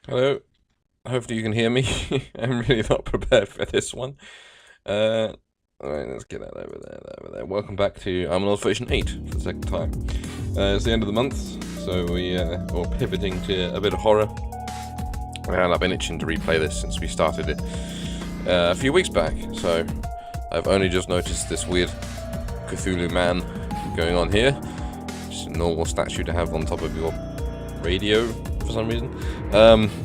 Hello. Hopefully you can hear me. I'm really not prepared for this one. Uh, Alright, let's get that over there. Welcome back to Armored Version 8 for the second time. It's the end of the month, so we're pivoting to a bit of horror. And I've been itching to replay this since we started it a few weeks back, so I've only just noticed this weird Cthulhu man going on here. Just a normal statue to have on top of your radio for some reason.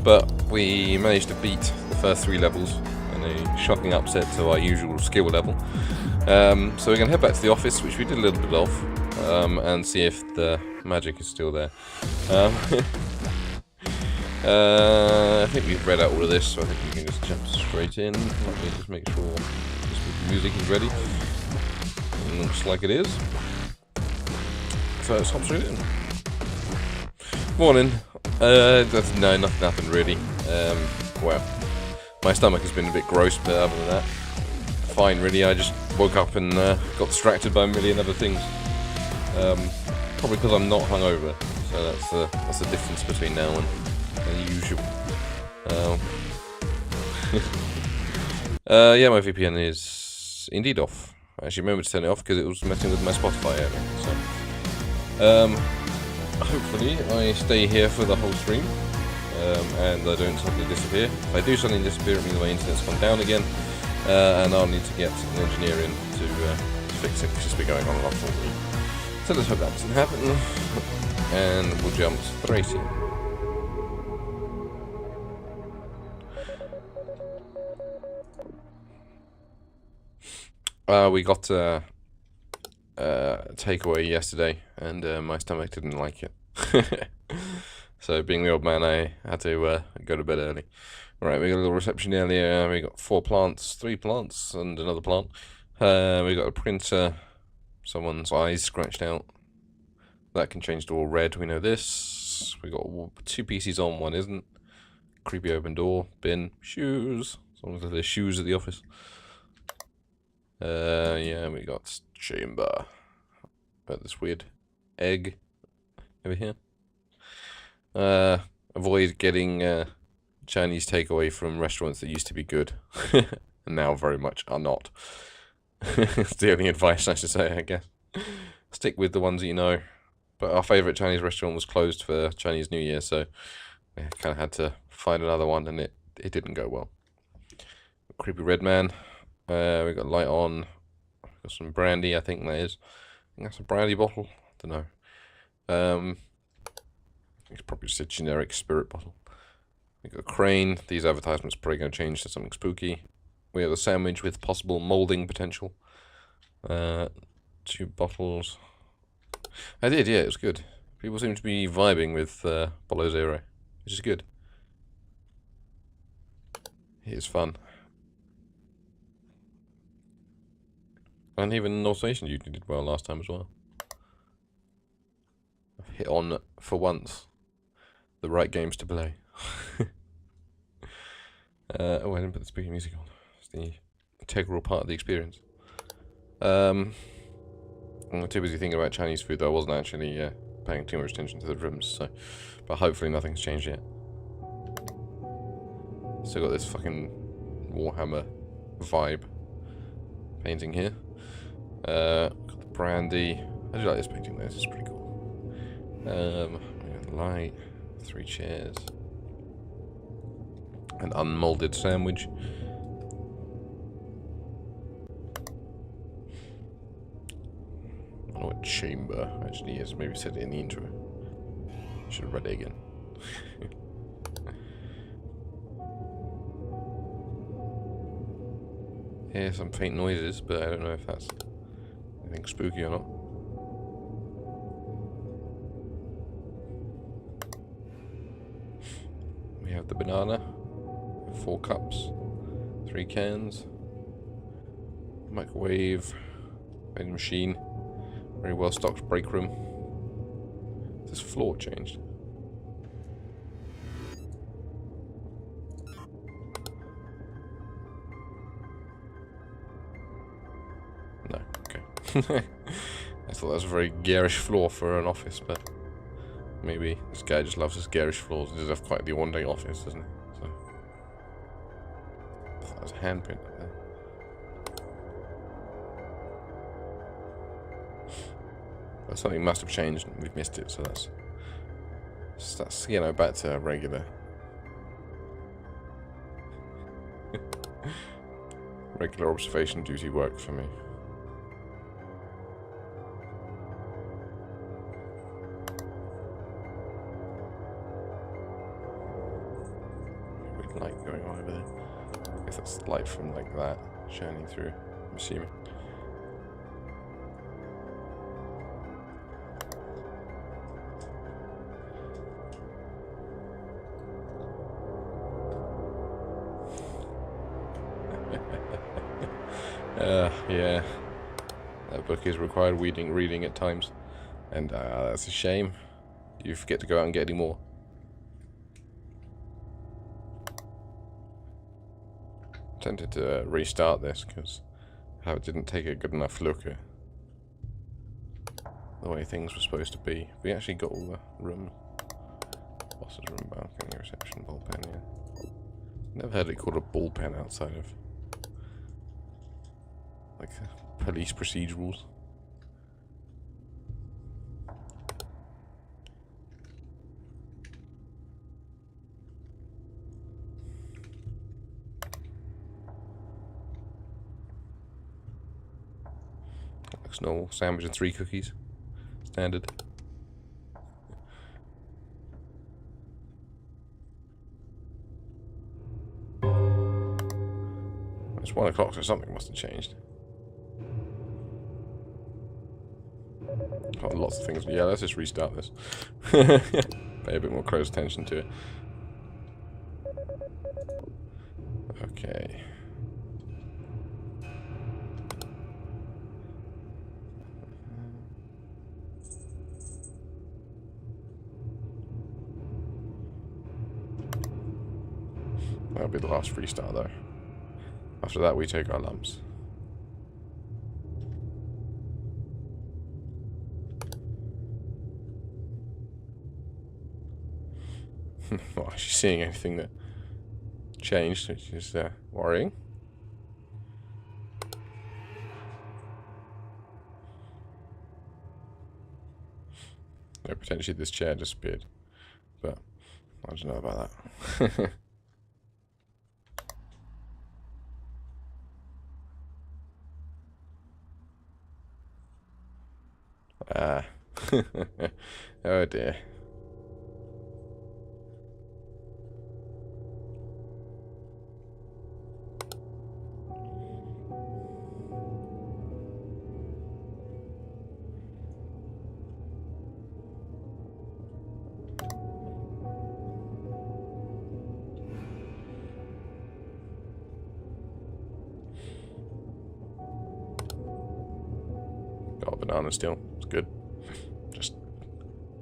But we managed to beat the first 3 levels in a shocking upset to our usual skill level. So we're going to head back to the office, which we did a little bit of, and see if the magic is still there. I think we've read out all of this, so I think we can just jump straight in. Let me just make sure this music is ready. It looks like it is. So let's hop straight in. Morning. No, nothing happened really. Well, my stomach has been a bit gross, but other than that, fine really. I just woke up and got distracted by a million other things. Probably because I'm not hungover, so that's the difference between now and the usual. Yeah, my VPN is indeed off. I actually remembered to turn it off because it was messing with my Spotify earlier. So, hopefully I stay here for the whole stream, and I don't suddenly disappear. If I do suddenly disappear, it means my internet's gone down again, and I'll need to get an engineer in to fix it, because it's been going on and off all week. So let's hope that doesn't happen, and we'll jump straight in. We got takeaway yesterday, and my stomach didn't like it. So being the old man, I had to go to bed early. Right, we got a little reception earlier. We got 4 plants, 3 plants, and another plant. We got a printer. Someone's eyes scratched out. That can change to all red. We know this. We got 2 PCs on, 1 isn't. Creepy open door. Bin. Shoes. Someone's got their shoes at the office. Yeah, we got chamber. Got this weird egg over here. Avoid getting Chinese takeaway from restaurants that used to be good and now very much are not. It's the only advice I should say, I guess. Stick with the ones that you know. But our favourite Chinese restaurant was closed for Chinese New Year, so we kind of had to find another one, and it didn't go well. Creepy red man. We got light on. Got some brandy, I think that is. I think that's a brandy bottle. Don't know. It's probably just a generic spirit bottle. We got a crane. These advertisements are probably going to change to something spooky. We have a sandwich with possible moulding potential. 2 bottles. I did, yeah, it was good. People seem to be vibing with Bolo Zero, which is good. It is fun. And even North Station you did well last time as well. I've hit on, for once, the right games to play. Oh, I didn't put the speaking music on. It's the integral part of the experience. I'm too busy thinking about Chinese food, though. I wasn't actually paying too much attention to the rooms, so. But hopefully nothing's changed yet. Still got this fucking Warhammer vibe painting here. Got the brandy. I do like this painting though, this is pretty cool. We got the light, 3 chairs, an unmolded sandwich. I don't know what chamber actually is, maybe said it in the intro. Should have read it again. Hear some faint noises, but I don't know if that's anything spooky or not. We have the banana, 4 cups, 3 cans, microwave, vending machine, very well stocked break room. This floor changed. No, okay. I thought that was a very garish floor for an office, but Maybe this guy just loves his garish floors. This is quite the one-day office, doesn't it? So, that was a handprint up there. But something must have changed and we've missed it, so that's you know, back to regular. Regular observation duty work for me. Weird light going on over there. I guess that's light from like that shining through, I'm assuming. Yeah, that book is required reading at times, and that's a shame. You forget to go out and get any more. Tempted to restart this because I didn't take a good enough look at the way things were supposed to be. We actually got all the rooms. Boss's room, balcony, reception, bullpen. Yeah, never heard it called a bullpen outside of like police procedurals. Looks normal. Sandwich and 3 cookies. Standard. It's 1 o'clock, so something must have changed. Oh, lots of things. Yeah, let's just restart this. Pay a bit more close attention to it. Okay. That'll be the last restart though. After that we take our lumps. Not actually seeing anything that changed, which is worrying. No, potentially this chair disappeared, but I don't know about that. Ah. Oh dear. Got a banana still. It's good. Just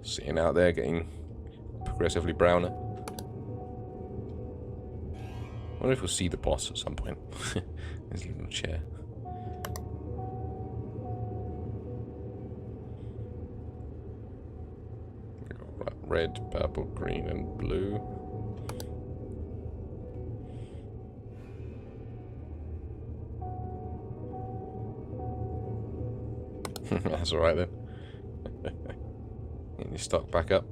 sitting out there getting progressively browner. I wonder if we'll see the boss at some point. His little chair. Red, purple, green, and blue. That's alright then. Get your stock back up.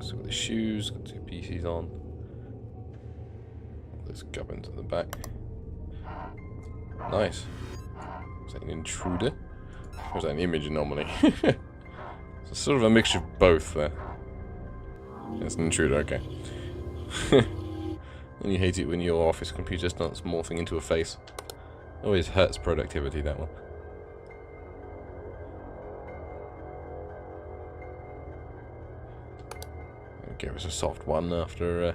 So with the shoes, got 2 PCs on. There's gubbins at the back. Nice. Is that an intruder? Or is that an image anomaly? It's sort of a mixture of both there. It's an intruder, okay. And you hate it when your office computer starts morphing into a face. Always hurts productivity, that one. Give us a soft one after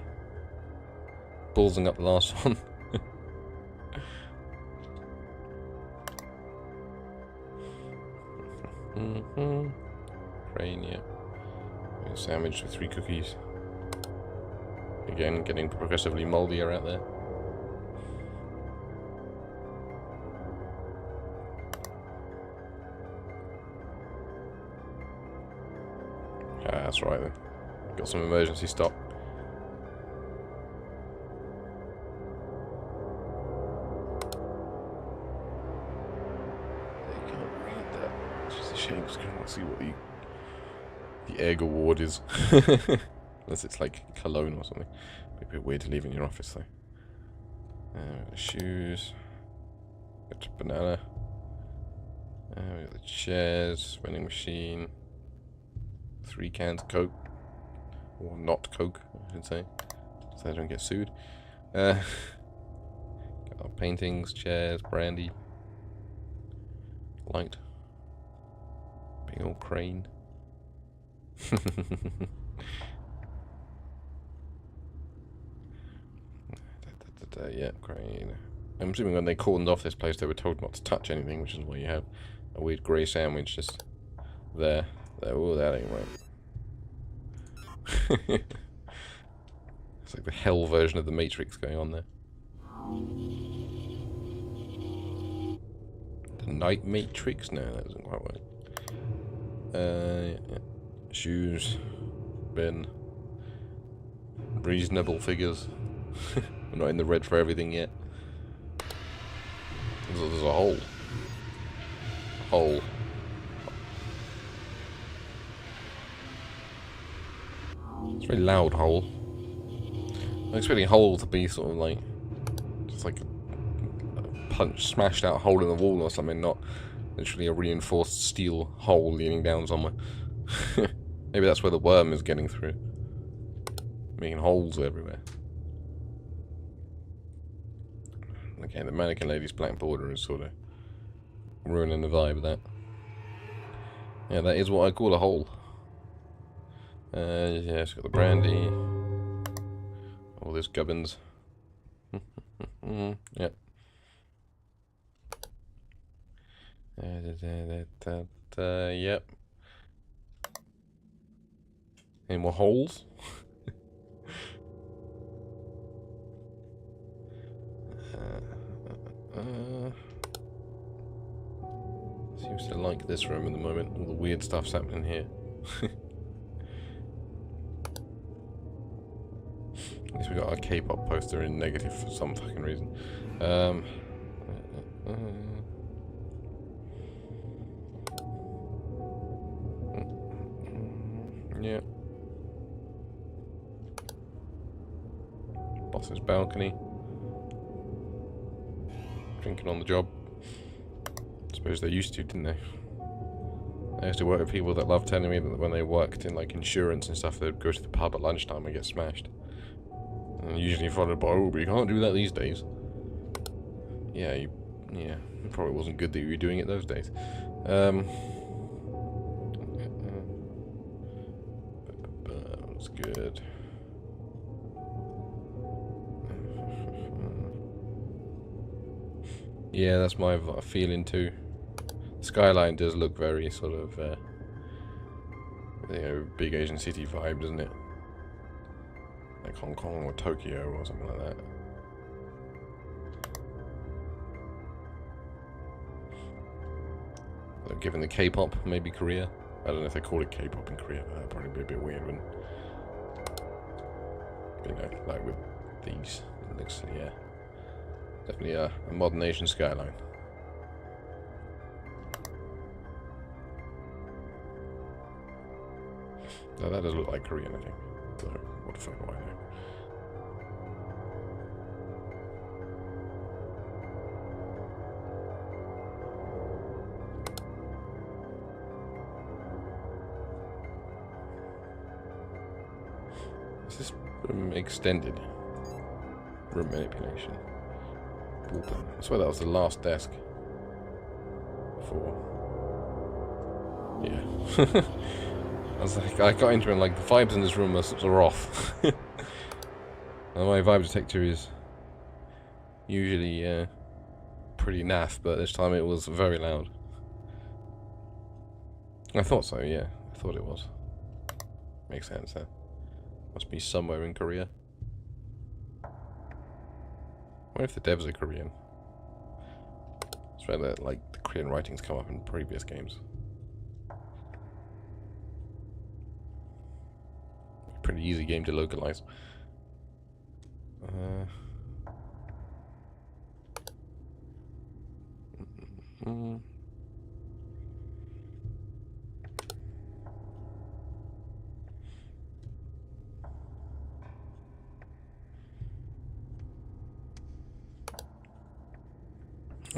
ballsing up the last one. Crane, yeah. Sandwich with 3 cookies. Again, getting progressively moldier out there. Ah, that's right then. Got some emergency stock. You can't read that. It's just a shame because I can't see what the egg award is. Unless it's like cologne or something. Be a bit weird to leave in your office though. Shoes. Got a banana. We got the chairs, vending machine. 3 cans of Coke. Or not Coke, I should say. So I don't get sued. Got our paintings, chairs, brandy. Light. Big old crane. Yeah, crane. I'm assuming when they cordoned off this place, they were told not to touch anything, which is why you have a weird grey sandwich just there. Oh, that ain't right. It's like the hell version of the Matrix going on there. The Night Matrix? No, that doesn't quite work. Yeah. Shoes. Bin. Reasonable figures. We're not in the red for everything yet. There's a hole. Hole. It's a very loud hole. I'm expecting hole to be sort of like just like a punch smashed out hole in the wall or something, not literally a reinforced steel hole leaning down somewhere. Maybe that's where the worm is getting through. Making holes everywhere. Okay, the mannequin lady's black border is sort of ruining the vibe of that. Yeah, that is what I call a hole. Yeah, it's got the brandy. All this gubbins. Yep. Yep. Any more holes? Seems to like this room at the moment. All the weird stuff's happening here. At least we got our K-pop poster in negative for some fucking reason. Yeah. Boss's balcony. Drinking on the job. Suppose they used to, didn't they? I used to work with people that loved telling me that when they worked in like insurance and stuff, they'd go to the pub at lunchtime and get smashed. And usually followed by, oh, but you can't do that these days. Yeah, it probably wasn't good that you were doing it those days. That's good. Yeah, that's my feeling too. Skyline does look very sort of, you know, big Asian city vibe, doesn't it? Like Hong Kong or Tokyo or something like that. Although given the K-pop, maybe Korea. I don't know if they call it K-pop in Korea. That'd probably be a bit weird, wouldn't it? You know, like with these. It looks, yeah. Definitely a modern Asian skyline. No, that does look like Korean, I think. So, what the fuck do I know? Is this extended? Room manipulation. Bullpen. I swear that was the last desk. Before. Yeah. I was like, I got into it and like, the vibes in this room are off. And my vibe detector is usually pretty naff, but this time it was very loud. I thought so, yeah. I thought it was. Makes sense, huh? Must be somewhere in Korea. I wonder if the devs are Korean. It's rare that, like, the Korean writings come up in previous games. pretty easy game to localize.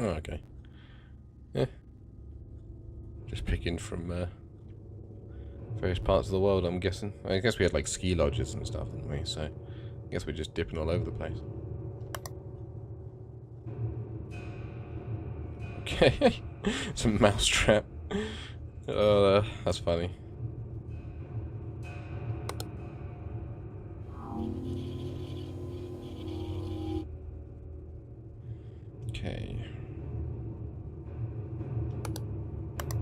Oh, okay. Yeah. Just picking from various parts of the world, I'm guessing. I guess we had like ski lodges and stuff, didn't we? So I guess we're just dipping all over the place. Okay. It's a mousetrap. Oh, that's funny. Okay.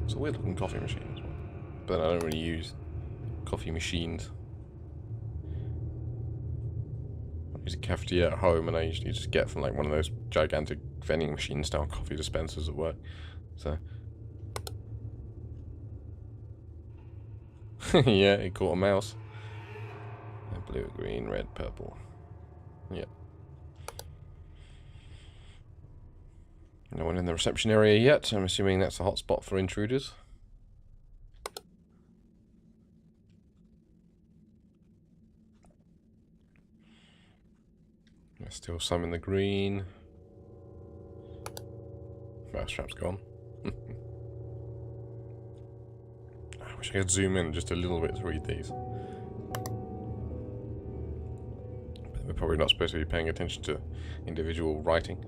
It's a weird looking coffee machine as well. But I don't really use coffee machines. I use a cafetiere at home, and I usually just get from like one of those gigantic vending machine style coffee dispensers at work. So yeah, it caught a mouse. Blue, green, red, purple. Yep. No one in the reception area yet. I'm assuming that's a hot spot for intruders. There's still some in the green. Mousetrap's gone. I wish I could zoom in just a little bit to read these. But we're probably not supposed to be paying attention to individual writing.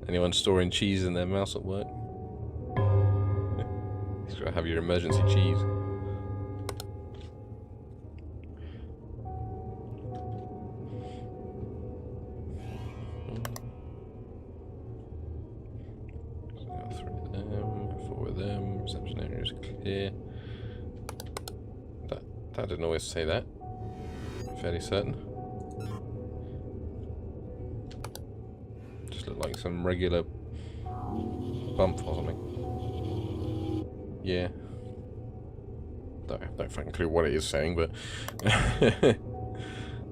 Anyone storing cheese in their mouse at work? You gotta have your emergency cheese. So 3 of them, 4 of them. Reception area is clear. That didn't always say that. I'm fairly certain. Just looked like some regular bump or something. Yeah. I have no fucking clue what it is saying, but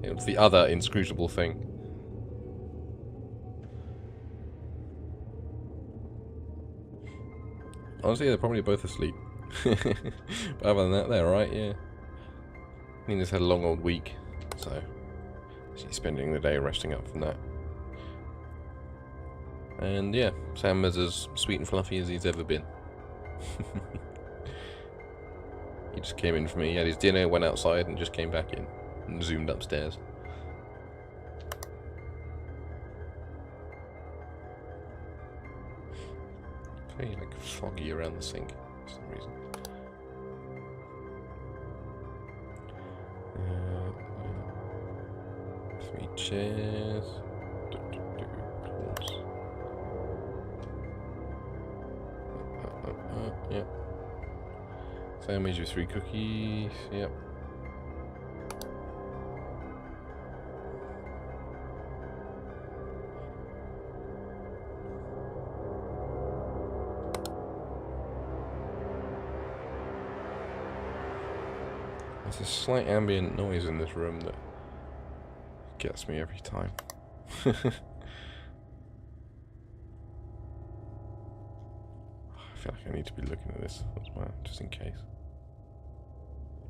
it's the other inscrutable thing. Honestly, they're probably both asleep. But other than that, they're alright, yeah. Nina's had a long old week, so she's spending the day resting up from that. And yeah, Sam is as sweet and fluffy as he's ever been. He just came in for me, he had his dinner, went outside, and just came back in. And zoomed upstairs. Very, like, foggy around the sink for some reason. Three chairs. Yep. Sandwich with 3 cookies. Yep. There's a slight ambient noise in this room that gets me every time. I feel like I need to be looking at this as well, just in case.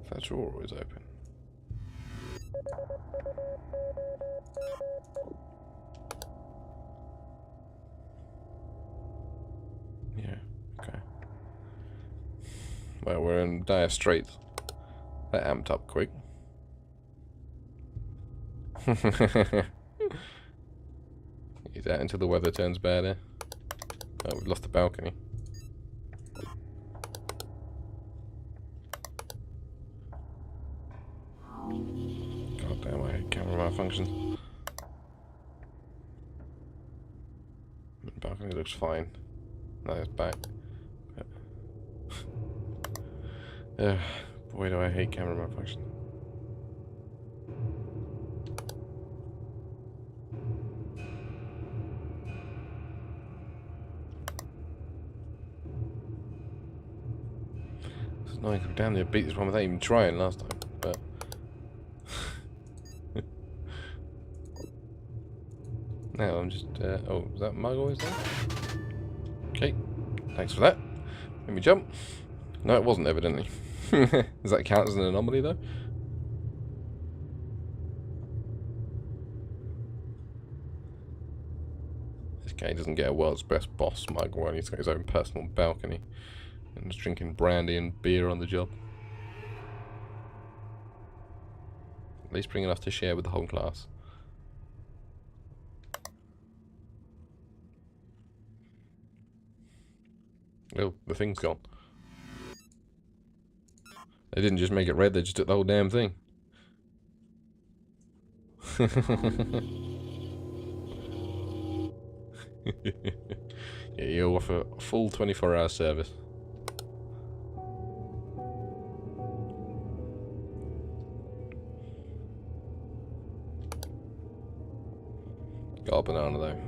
If that drawer is open. Yeah, okay. Well, we're in dire straits. That amped up quick. Is that until the weather turns bad, eh? Oh, we've lost the balcony. God damn, I hate camera malfunctions. The balcony looks fine. No, it's back. Boy, do I hate camera malfunction. annoying. We damn near beat this one without even trying last time, but... now I'm just... oh, is that mug always there? Okay, thanks for that. Let me jump. No, it wasn't, evidently. Does that count as an anomaly, though? This guy doesn't get a world's best boss mug while he's got his own personal balcony and is drinking brandy and beer on the job. At least bring enough to share with the whole class. Oh, the thing's gone. They didn't just make it red, they just took the whole damn thing. Yeah, you offer a full 24-hour service. Got a banana though.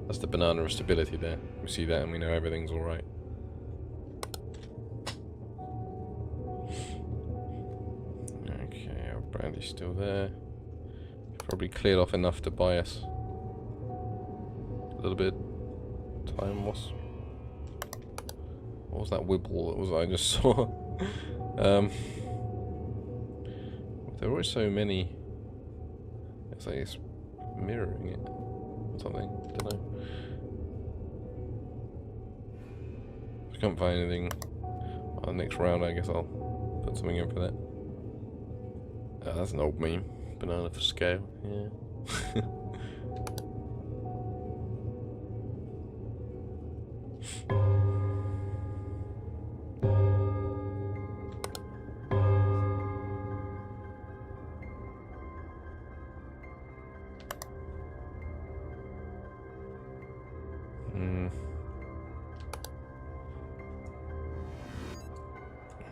That's the banana of stability there. We see that and we know everything's alright. Okay, our brandy's still there. Probably cleared off enough to buy us a little bit of time. What was that wibble that was I just saw? There were always so many. It's like it's mirroring it or something. Don't know. If I can't find anything on the next round, I guess I'll put something in for that. Oh, that's an old meme. Banana for scale. Yeah.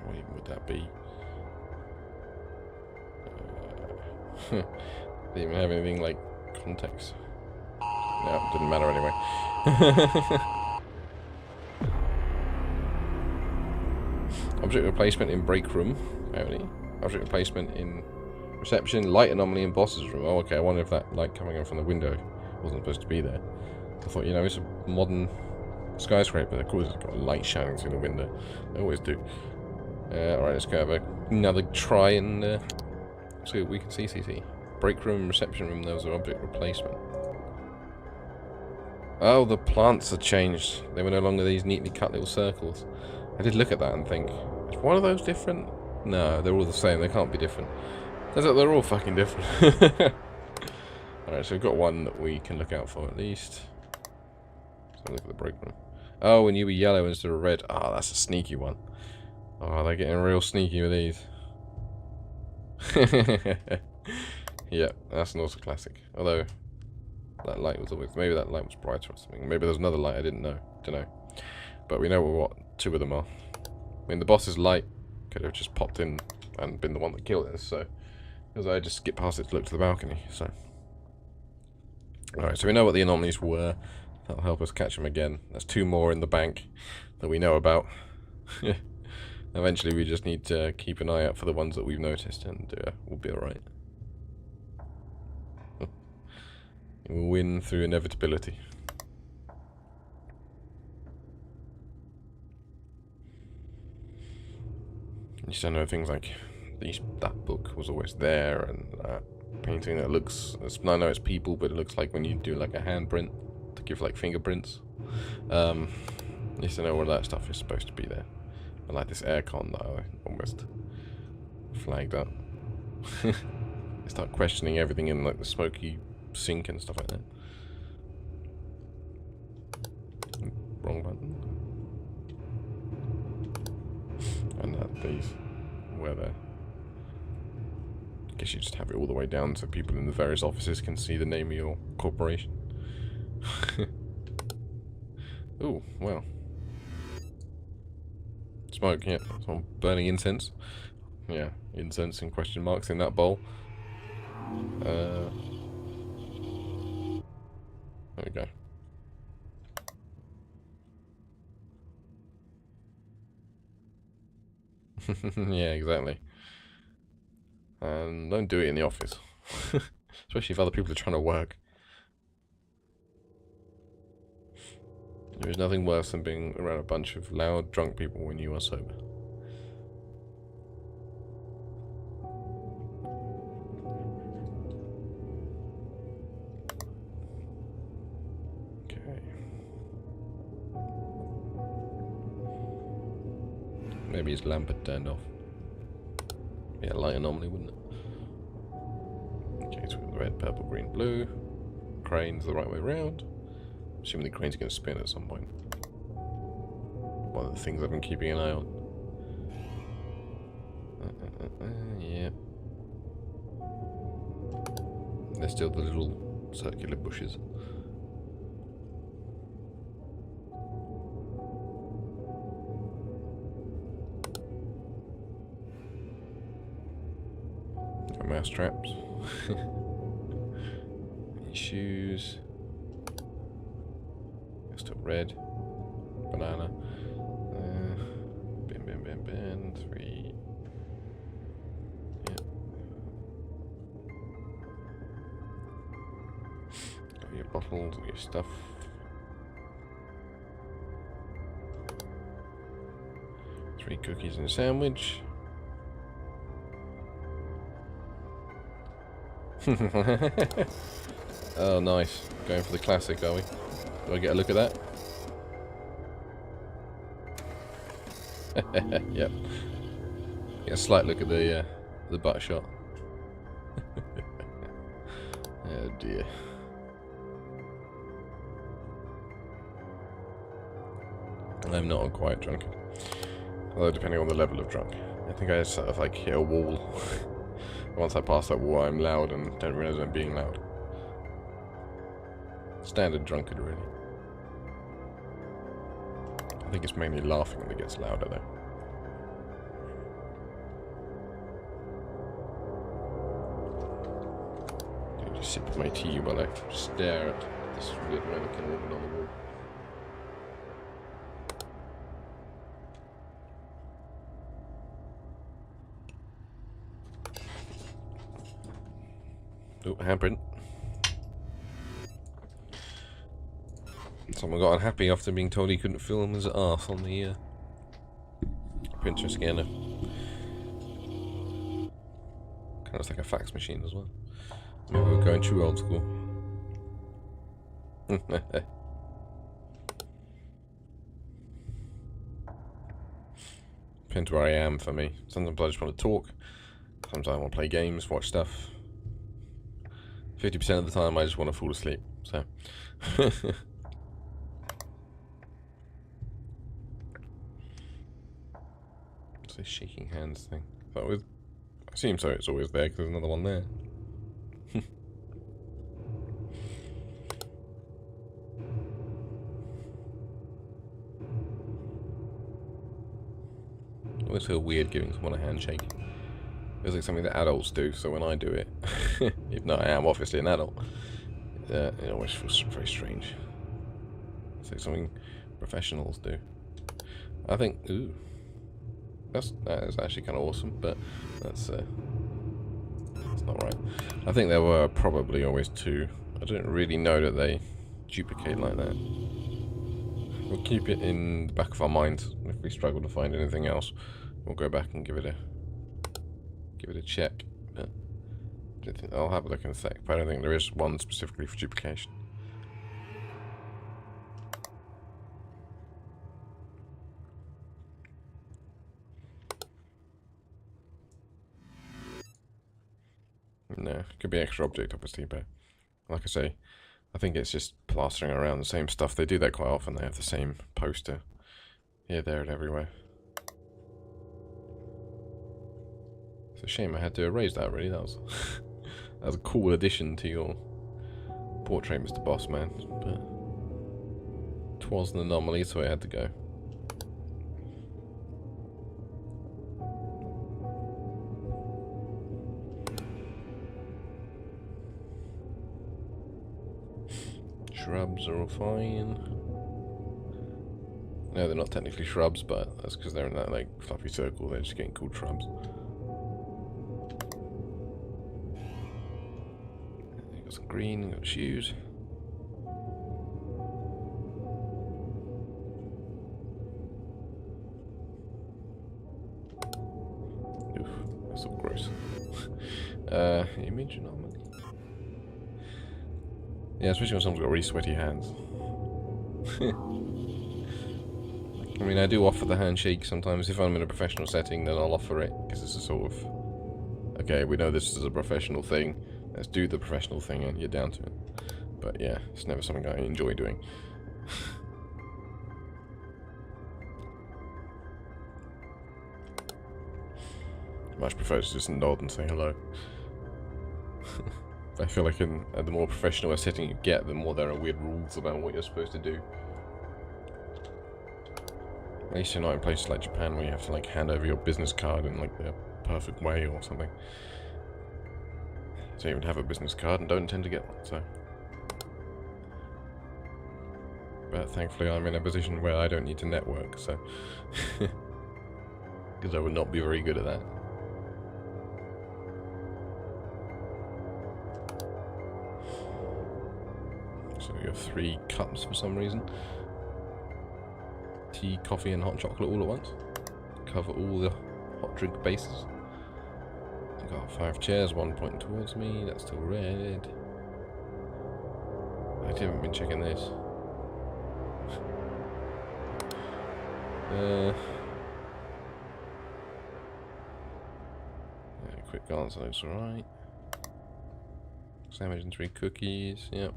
What even would that be? Didn't even have anything like context. No, it didn't matter anyway. Object replacement in break room. Only. Object replacement in reception, light anomaly in boss's room. Oh, okay. I wonder if that light coming in from the window wasn't supposed to be there. I thought, you know, it's a modern skyscraper. Of course, it's got light shining through the window. They always do. Alright, let's go have another try and see what we can see. Break room, reception room, those are object replacement. Oh, the plants are changed. They were no longer these neatly cut little circles. I did look at that and think, is one of those different? No, they're all the same. They can't be different. Turns out they're all fucking different. Alright, so we've got one that we can look out for at least. Let's look at the break room. Oh, and you were yellow instead of red. Ah, oh, that's a sneaky one. Oh, they're getting real sneaky with these. Yeah, that's an also classic. Although, that light was always... maybe that light was brighter or something. Maybe there's another light I didn't know. Don't know. But we know what two of them are. I mean, the boss's light could have just popped in and been the one that killed us, so... because I just skipped past it to look to the balcony, so... Alright, so we know what the anomalies were. That'll help us catch them again. There's two more in the bank that we know about. Eventually we just need to keep an eye out for the ones that we've noticed, and we'll be alright. We'll win through inevitability. You just don't know things like that book was always there, and that painting that looks... I know it's people, but it looks like when you do like a handprint to give like fingerprints. You just don't know where that stuff is supposed to be there. I like this aircon that I almost flagged up. I start questioning everything in like the smoky sink and stuff like that. Wrong button. And these where they're... I guess you just have it all the way down so people in the various offices can see the name of your corporation. Ooh, well. Smoke, yeah. Some burning incense. Yeah, incense and question marks in that bowl. There we go. Yeah, exactly. And don't do it in the office. Especially if other people are trying to work. There is nothing worse than being around a bunch of loud, drunk people when you are sober. Okay. Maybe his lamp had turned off. Yeah, light anomaly, wouldn't it? Okay, so we've got red, purple, green, blue. Crane's the right way around. Assuming the crane's going to spin at some point. One of the things I've been keeping an eye on. Yeah. There's still the little circular bushes. No mouse traps. Any shoes. Still red. Banana. Bin. 3. Yeah. Got your bottles, your stuff. Three cookies and a sandwich. Oh, nice. Going for the classic, are we? Do I get a look at that? Yep. Get a slight look at the butt shot. Oh dear. I'm not a quiet drunkard. Although depending on the level of drunk. I think I sort of like hit a wall. Once I pass that wall I'm loud and don't realise I'm being loud. Standard drunkard really. I think it's mainly laughing when it gets louder though. I just sip my tea while I stare at this weird mannequin woman on the wall. Oh, handprint. Someone got unhappy after being told he couldn't film his arse on the printer scanner. Kind of looks like a fax machine as well. Maybe we're going too old school. Depends where I am for me. Sometimes I just want to talk. Sometimes I want to play games, watch stuff. 50% of the time I just want to fall asleep. So. What's this shaking hands thing? That was. I assume so. It's always there because there's another one there. I always feel weird giving someone a handshake. It feels like something that adults do, so when I do it, even though I am obviously an adult, it always feels very strange. It's like something professionals do. I think, ooh, that is actually kind of awesome, but that's not right. I think there were probably always two. I didn't really know that they duplicate like that. We'll keep it in the back of our minds. If we struggle to find anything else, we'll go back and give it a check. But I'll have a look in a sec. But I don't think there is one specifically for duplication. No, could be extra object obviously, but like I say, I think it's just plastering around the same stuff. They do that quite often. They have the same poster here, there, and everywhere. It's a shame I had to erase that. Really, that was that was a cool addition to your portrait, Mr. Bossman. But 'twas an anomaly, so it had to go. Shrubs are all fine. No, they're not technically shrubs, but that's because they're in that like fluffy circle. They're just getting called shrubs. You got some green. You got shoes. Oof, that's all gross. Image anomaly. Yeah, especially when someone's got really sweaty hands. I mean, I do offer the handshake sometimes. If I'm in a professional setting, then I'll offer it, because it's a sort of, okay, we know this is a professional thing, let's do the professional thing, and you're down to it. But yeah, it's never something I enjoy doing. I much prefer to just nod and say hello. I feel like the more professional a setting you get, the more there are weird rules about what you're supposed to do. At least you're not in places like Japan where you have to like hand over your business card in like the perfect way or something. So I even have a business card and don't intend to get one, so. But thankfully I'm in a position where I don't need to network, so. Because I would not be very good at that. So we have 3 cups for some reason. Tea, coffee and hot chocolate all at once. Cover all the hot drink bases. I've got 5 chairs, 1 pointing towards me. That's still red. I haven't been checking this. Quick glance, looks alright. Sandwich and 3 cookies. Yep.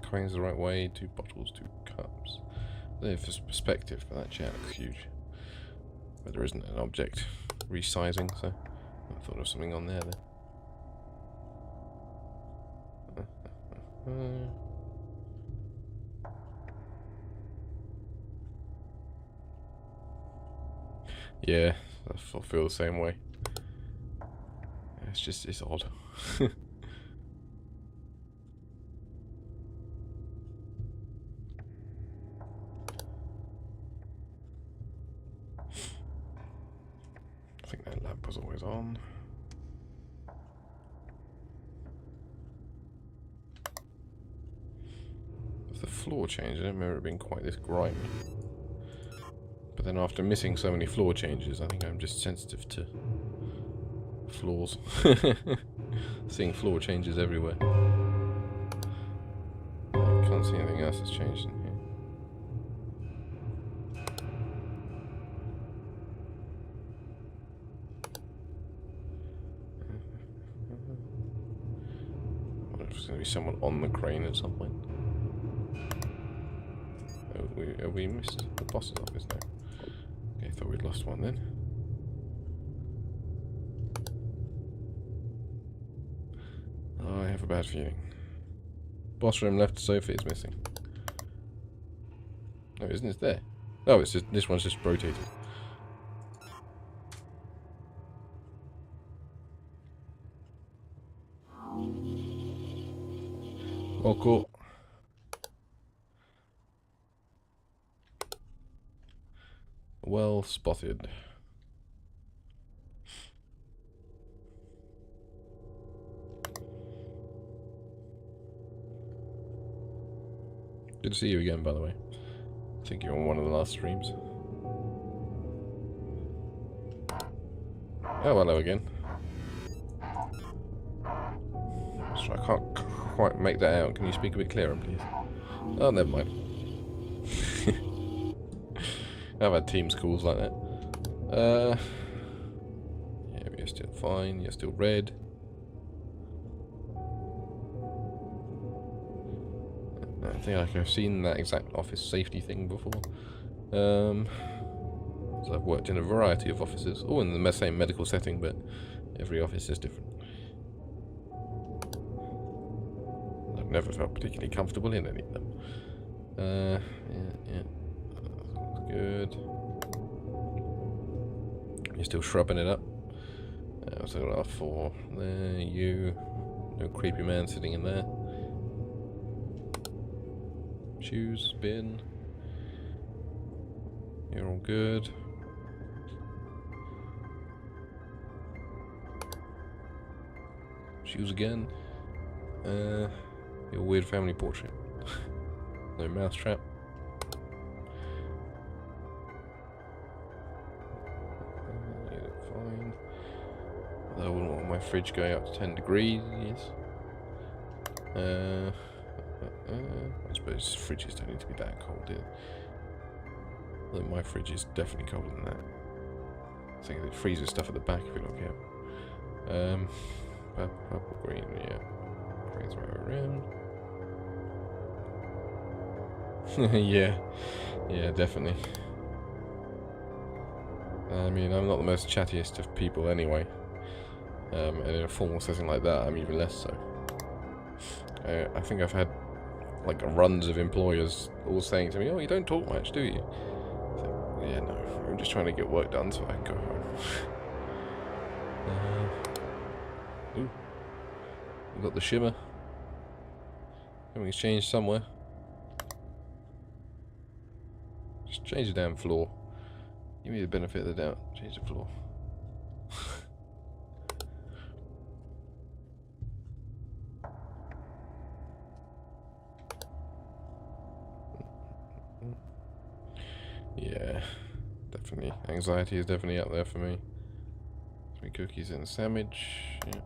Coins the right way. 2 bottles, 2 cups. There's perspective, but that chair looks huge. But there isn't an object resizing, so I thought of something on there then. Yeah, I feel the same way. It's odd. I think that lamp was always on. If the floor changed, I don't remember it being quite this grimy. But then after missing so many floor changes, I think I'm just sensitive to floors. Seeing floor changes everywhere. I can't see anything else that's changed in here. I wonder if there's going to be someone on the crane at some point. Oh, have we missed the boss's office now? Okay, I thought we'd lost one then. Oh, I have a bad feeling. Boss room left sofa is missing. No, isn't it there? Oh, it's just, this one's just rotated. Well, cool. Well spotted. Good to see you again, by the way. I think you're on one of the last streams. Oh, hello again. So I can't quite make that out. Can you speak a bit clearer, please? Oh, never mind. I've had Teams calls like that. Yeah, you're still fine. You're still red. I think like I've seen that exact office safety thing before. So I've worked in a variety of offices, all in the same medical setting, but every office is different. I've never felt particularly comfortable in any of them. Yeah. Good. You're still shrubbing it up. So I've got 4 there, you. No creepy man sitting in there. Shoes, bin. You're all good. Shoes again. Your weird family portrait. No mousetrap. You look fine. Although I wouldn't want my fridge going up to 10 degrees. I suppose fridges don't need to be that cold, do they? Although my fridge is definitely colder than that. I think it freezes stuff at the back if you look out. Purple, green, yeah. Green's right around. Yeah, definitely. I mean, I'm not the most chattiest of people anyway. And in a formal setting like that, I'm even less so. I think I've had like runs of employers all saying to me, "Oh, you don't talk much, do you?" It's like, yeah, no, I'm just trying to get work done so I can go home. Ooh, we've got the shimmer. Something's changed somewhere. Just change the damn floor. Give me the benefit of the doubt. Change the floor. Yeah, definitely. Anxiety is definitely up there for me. 3 cookies and a sandwich. Yeah.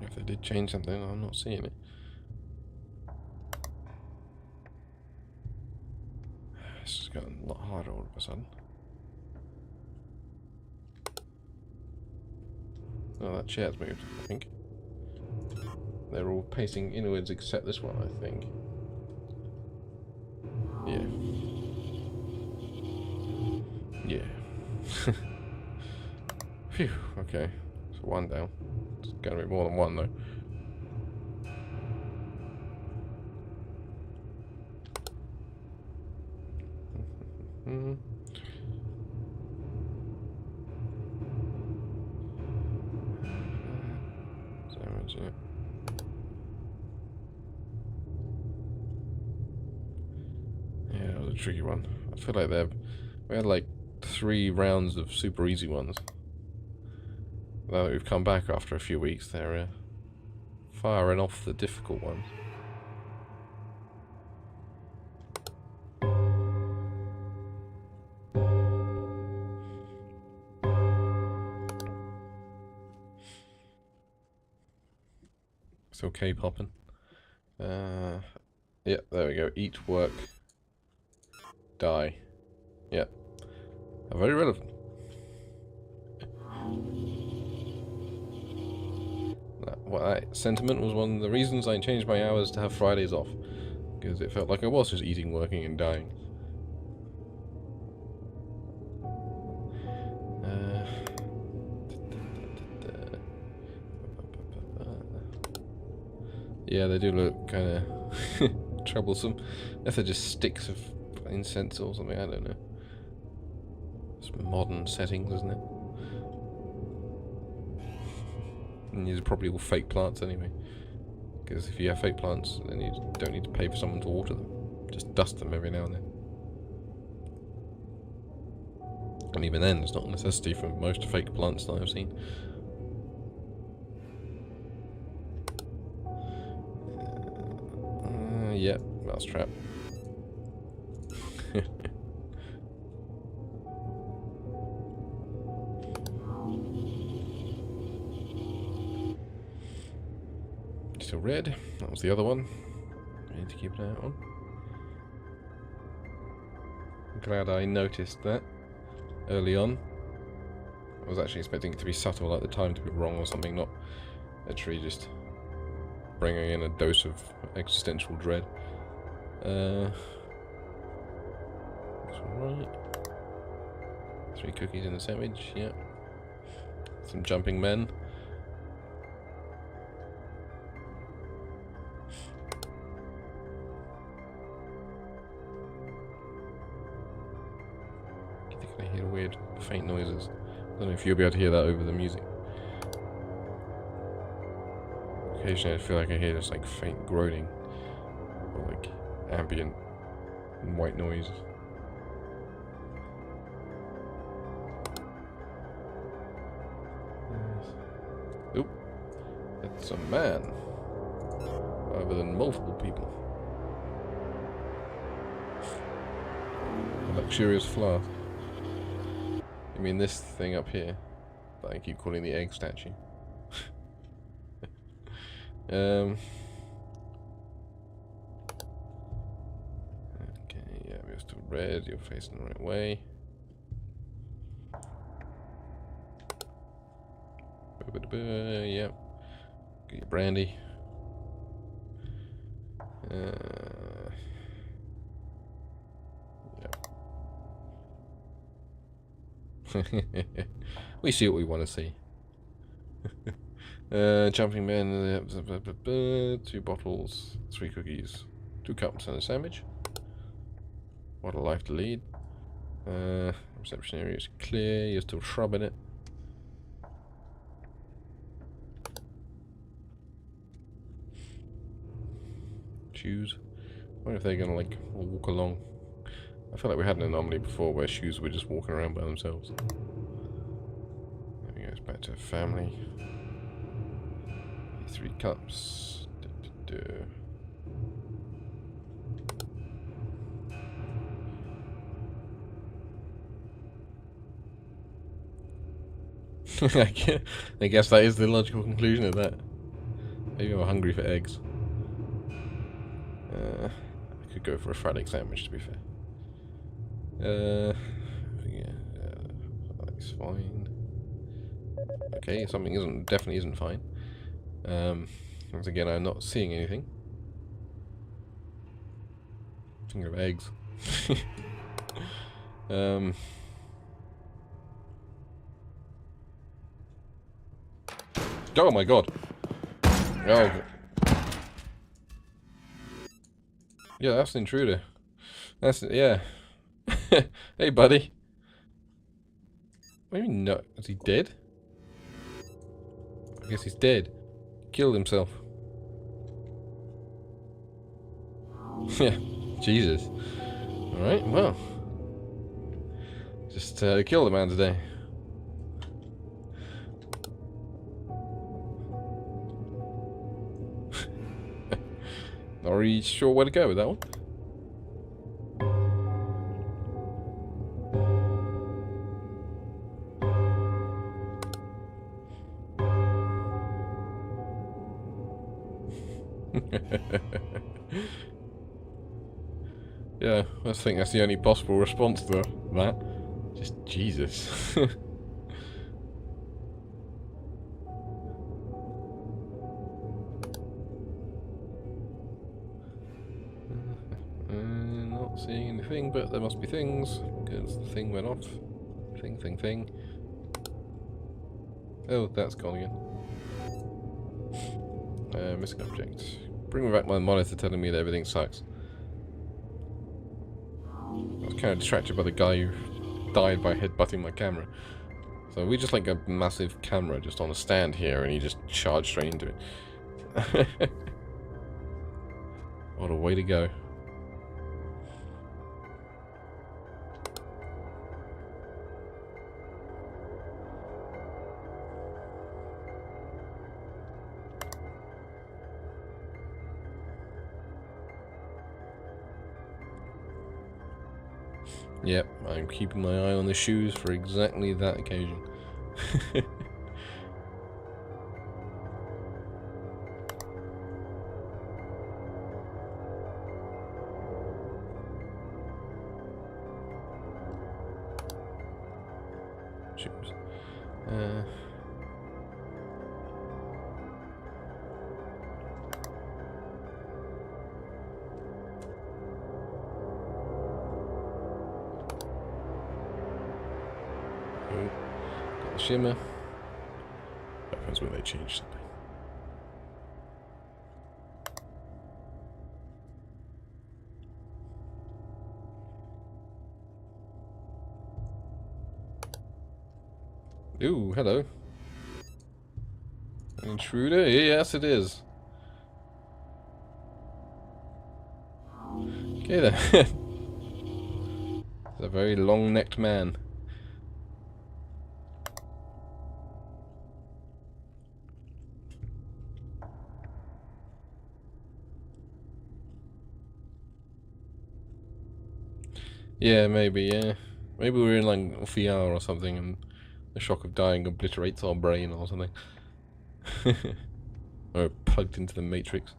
If they did change something, I'm not seeing it. It's just gotten a lot harder all of a sudden. Oh, that chair's moved, I think. They're all pacing inwards except this one, I think. Yeah. Yeah. Phew, okay. So 1 down. It's gonna be more than 1 though. Sandwich, yeah. Yeah, that was a tricky one. I feel like we had like 3 rounds of super easy ones. Now that we've come back after a few weeks, they're firing off the difficult ones. It's okay, popping. Yeah, there we go. Eat, work, die. Yeah. Very relevant. That sentiment was one of the reasons I changed my hours to have Fridays off. Because it felt like I was just eating, working, and dying. Yeah, they do look kind of troublesome. If they're just sticks of incense or something, I don't know. It's modern settings, isn't it? And these are probably all fake plants anyway. Because if you have fake plants, then you don't need to pay for someone to water them. Just dust them every now and then. And even then, it's not a necessity for most fake plants that I've seen. Yeah, mousetrap. Still red. That was the other one. I need to keep an eye on. I'm glad I noticed that early on. I was actually expecting it to be subtle, like the time to be wrong or something, not literally just bringing in a dose of existential dread. That's alright. 3 cookies in a sandwich, yeah. Some jumping men. I hear weird, faint noises. I don't know if you'll be able to hear that over the music. Occasionally I feel like I hear this like faint groaning or like ambient white noise. Oop, that's a man. Rather than multiple people. A luxurious flask. You mean this thing up here that I keep calling the egg statue? Okay, yeah, we're still red, you're facing the right way. Yep. Get your brandy. Yep. We see what we want to see. Jumping man, 2 bottles, 3 cookies, 2 cups and a sandwich. What a life to lead. Reception area is clear, you're still shrubbing it. Shoes. I wonder if they're gonna like walk along. I feel like we had an anomaly before where shoes were just walking around by themselves. There we go, it's back to family. 3 cups. I guess that is the logical conclusion of that. Maybe I'm hungry for eggs. I could go for a fried egg sandwich, to be fair. Yeah, that's fine. Okay, something definitely isn't fine. Once again, I'm not seeing anything. Thinking of eggs. Oh my god. Oh. Yeah, that's an intruder. That's, yeah. Hey, buddy. What do you mean, no? Is he dead? I guess he's dead. Killed himself. Yeah. Jesus. Alright, well. Just killed the man today. Not really sure where to go with that one. Yeah, I think that's the only possible response to that. Just Jesus. Not seeing anything, but there must be things, because the thing went off. Thing. Oh, that's gone again. Missing object. Bring me back my monitor telling me that everything sucks. I was kind of distracted by the guy who died by headbutting my camera. So we just like a massive camera just on a stand here and he just charged straight into it. What a way to go. Yep, I'm keeping my eye on the shoes for exactly that occasion. Shoes. Got the shimmer. Depends when they change something. Ooh, hello. An intruder? Yes, it is. Okay then. It's a very long-necked man. Yeah, maybe, yeah. Maybe we're in like VR or something and the shock of dying obliterates our brain or something. Or plugged into the Matrix.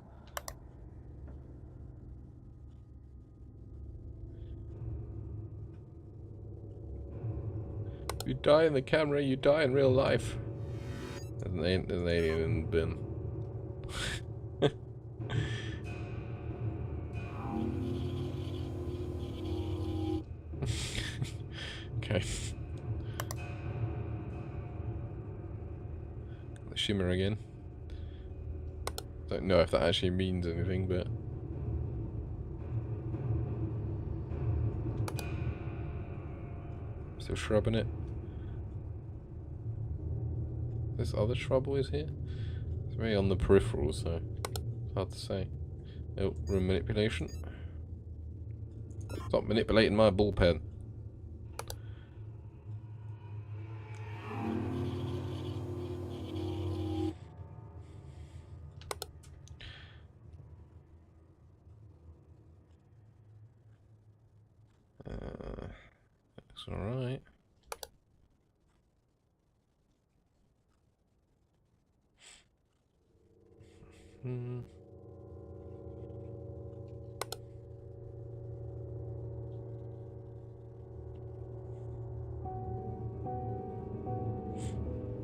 You die in the camera, you die in real life. There's an alien in the bin. Okay. The shimmer again. Don't know if that actually means anything, but... Still shrubbing it. This other shrub always here? It's very on the peripheral, so it's hard to say. Oh, room manipulation. Stop manipulating my ball pen. Looks alright.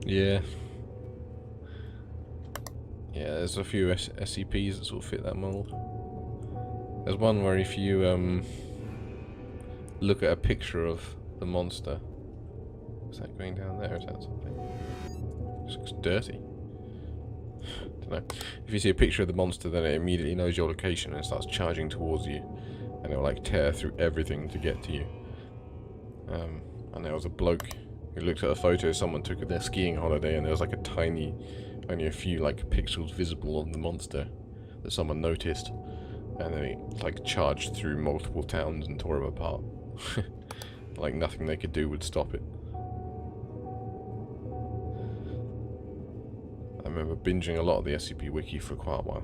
Yeah. Yeah, there's a few SCPs that sort of fit that mold. There's one where if you look at a picture of the monster, is that going down there? Is that something? This looks dirty. Don't know. If you see a picture of the monster, then it immediately knows your location and starts charging towards you, and it'll like tear through everything to get to you. And there was a bloke who looked at a photo someone took of their skiing holiday, and there was like a tiny, only a few like pixels visible of the monster that someone noticed, and then it like charged through multiple towns and tore them apart. Like nothing they could do would stop it. I remember binging a lot of the SCP Wiki for quite a while.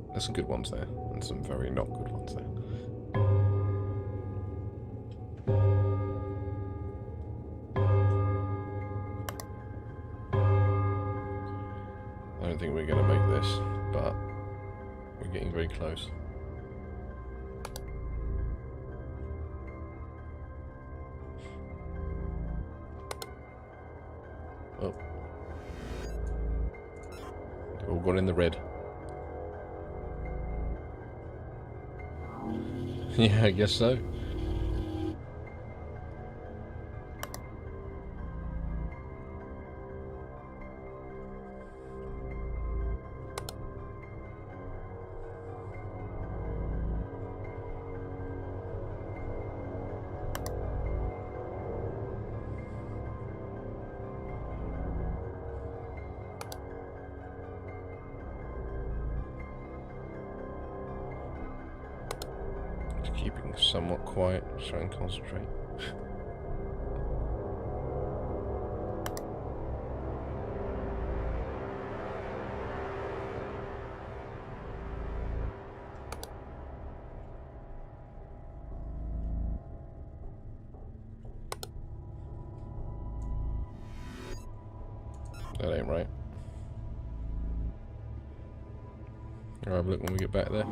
There's some good ones there, and some very not good ones there. I don't think we're going to make this, but we're getting very close. Oh. They've all gone in the red. Yeah, I guess so. Keeping somewhat quiet, try and concentrate. That ain't right. I'll have a look when we get back there.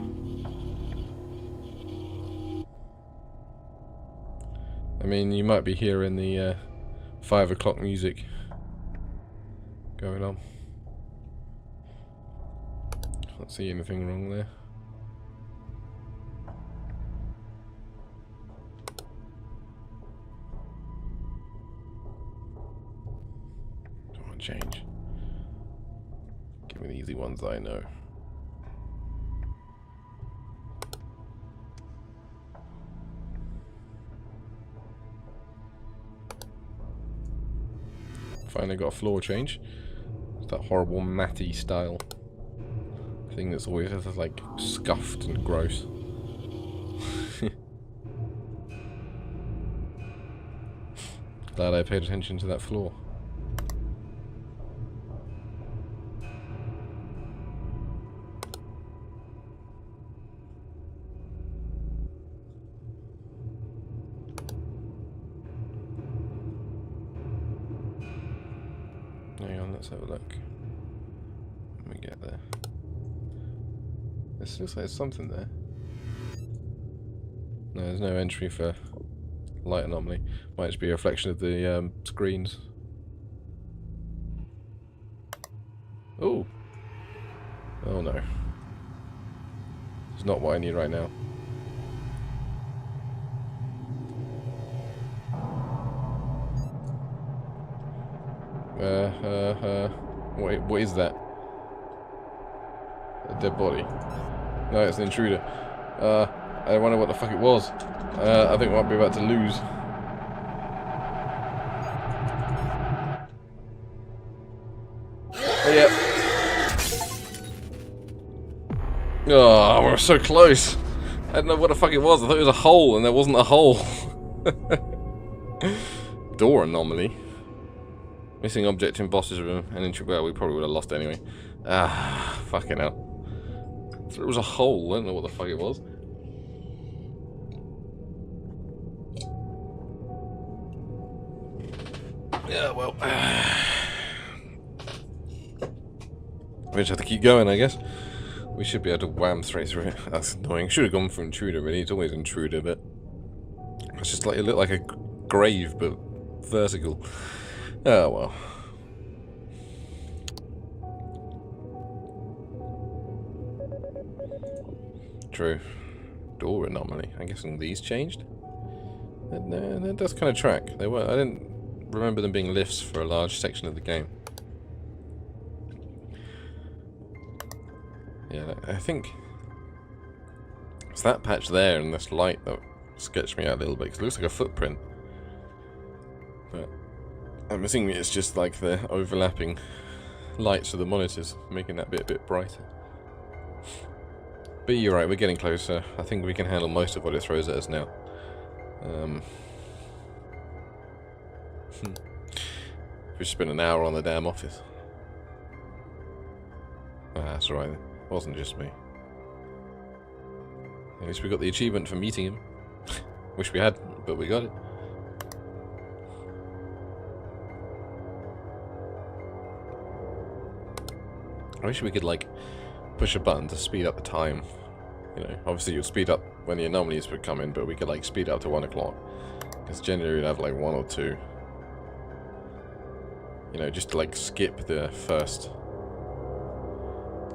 I mean, you might be hearing the 5 o'clock music going on. Can't see anything wrong there. Don't want to change. Give me the easy ones I know. Finally got a floor change. It's that horrible matty style thing that's always like scuffed and gross. Glad I paid attention to that floor. Hang on, let's have a look. Let me get there. This looks like there's something there. No, there's no entry for light anomaly. Might just be a reflection of the screens. Oh! Oh no. It's not what I need right now. Wait, what is that? A dead body? No, it's an intruder. I wonder what the fuck it was. I think we might be about to lose. Oh, yeah. Oh, we're so close. I didn't know what the fuck it was. I thought it was a hole, and there wasn't a hole. Door anomaly. Missing object in boss's room, and well, we probably would have lost anyway. Ah, fucking hell. So it was a hole. I don't know what the fuck it was. Yeah, well. We just have to keep going, I guess. We should be able to wham straight through it. That's annoying. Should have gone for intruder, really. It's always intruder, but it's just like it looked like a grave, but vertical. Oh well. True. Door anomaly. I'm guessing these changed. That does kind of track. They were. I didn't remember them being lifts for a large section of the game. Yeah, I think it's that patch there and this light that sketched me out a little bit, because it looks like a footprint. But I'm assuming it's just like the overlapping lights of the monitors, making that bit a bit brighter. But you're right, we're getting closer. I think we can handle most of what it throws at us now. We spent an hour on the damn office. Ah, that's alright. It wasn't just me. At least we got the achievement for meeting him. Wish we had, but we got it. I wish we could, like, push a button to speed up the time. You know, obviously you'll speed up when the anomalies would come in, but we could, like, speed up to 1 o'clock. Because generally we'd have, like, 1 or 2. You know, just to, like, skip the first,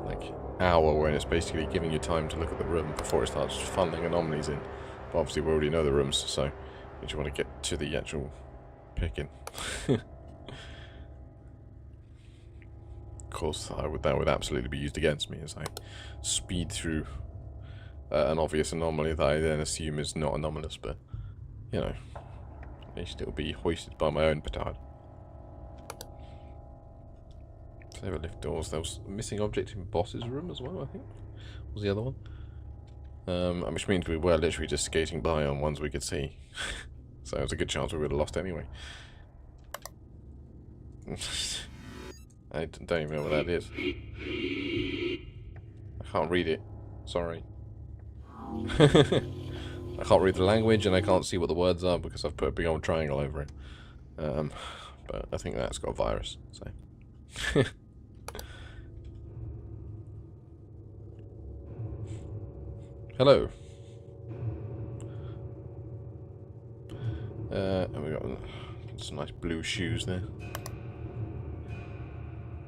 like, hour when it's basically giving you time to look at the room before it starts funneling anomalies in. But obviously we already know the rooms, so we just want to get to the actual picking. Of course, that would absolutely be used against me as I speed through an obvious anomaly that I then assume is not anomalous, but, you know, at least it'll be hoisted by my own petard. Never lift doors. There was a missing object in boss's room as well, I think. Was the other one? Which means we were literally just skating by on ones we could see. So there's a good chance we would have lost anyway. I don't even know what that is. I can't read it. Sorry. I can't read the language and I can't see what the words are because I've put a big old triangle over it. But I think that's got a virus, so. Hello. And we got some nice blue shoes there.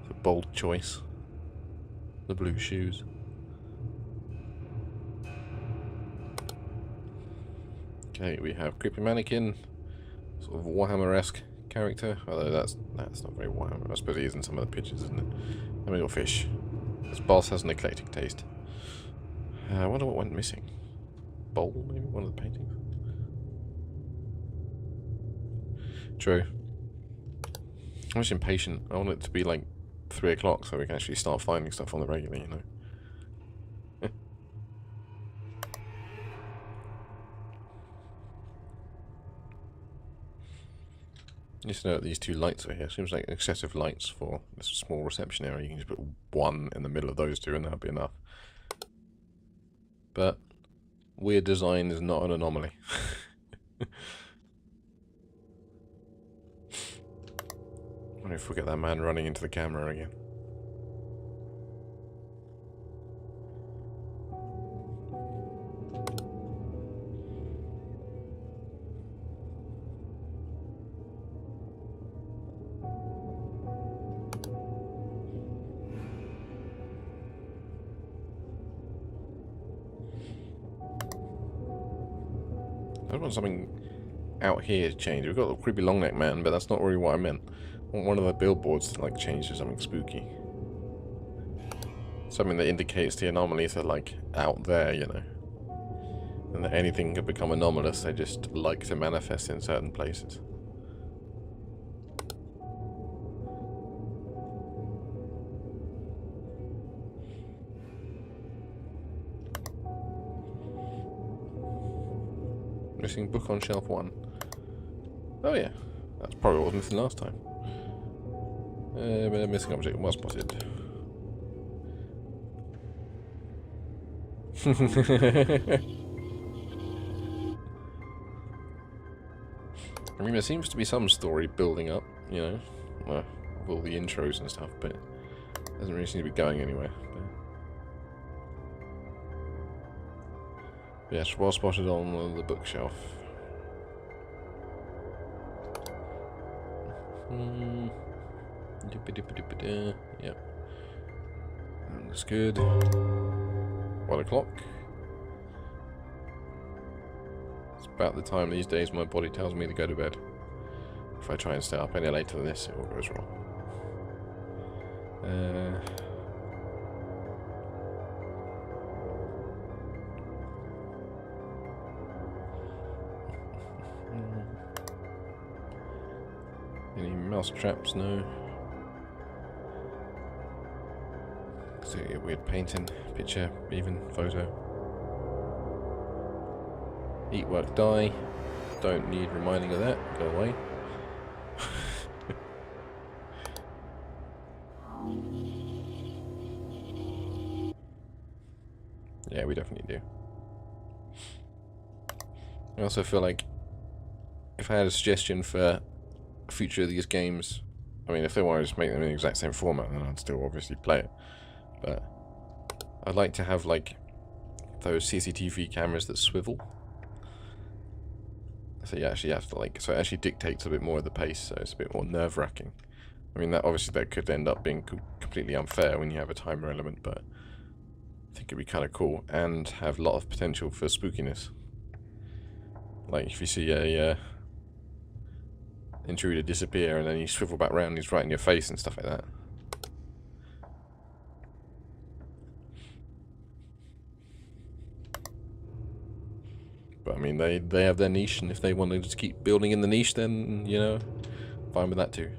It's a bold choice. The blue shoes. Okay, we have creepy mannequin, sort of Warhammer-esque character. Although that's not very Warhammer. I suppose he is in some of the pictures, isn't it? And we got fish. This boss has an eclectic taste. I wonder what went missing. Bowl, maybe? One of the paintings? True. I'm just impatient. I want it to be like 3 o'clock so we can actually start finding stuff on the regular, you know. Just note these two lights are here. Seems like excessive lights for this small reception area. You can just put one in the middle of those two and that'll be enough. But weird design is not an anomaly. I wonder if we get that man running into the camera again. I want something out here to change. We've got a creepy long neck man, but that's not really what I meant. I want one of the billboards to like change to something spooky. Something that indicates the anomalies are like out there, you know. And that anything can become anomalous, they just like to manifest in certain places. Missing book on shelf 1. Oh yeah, that's probably what was missing last time. But a missing object was spotted. I mean, there seems to be some story building up, you know, well, with all the intros and stuff, but it doesn't really seem to be going anywhere. But yes, well spotted on the bookshelf. Yep. That's good. 1 o'clock. It's about the time these days my body tells me to go to bed. If I try and stay up any later than this, it all goes wrong. Any mouse traps? No. So weird painting, picture, even photo. Eat, work, die. Don't need reminding of that. Go away. Yeah, we definitely do. I also feel like if I had a suggestion for a future of these games, I mean, if they want to just make them in the exact same format, then I'd still obviously play it. But I'd like to have like those CCTV cameras that swivel. So you actually have to like, so it actually dictates a bit more of the pace, so it's a bit more nerve-wracking. I mean, that obviously that could end up being completely unfair when you have a timer element, but I think it'd be kind of cool and have a lot of potential for spookiness. Like if you see a intruder disappear and then you swivel back around, he's right in your face and stuff like that. But I mean, they have their niche, and if they want to just keep building in the niche, then, you know, fine with that too.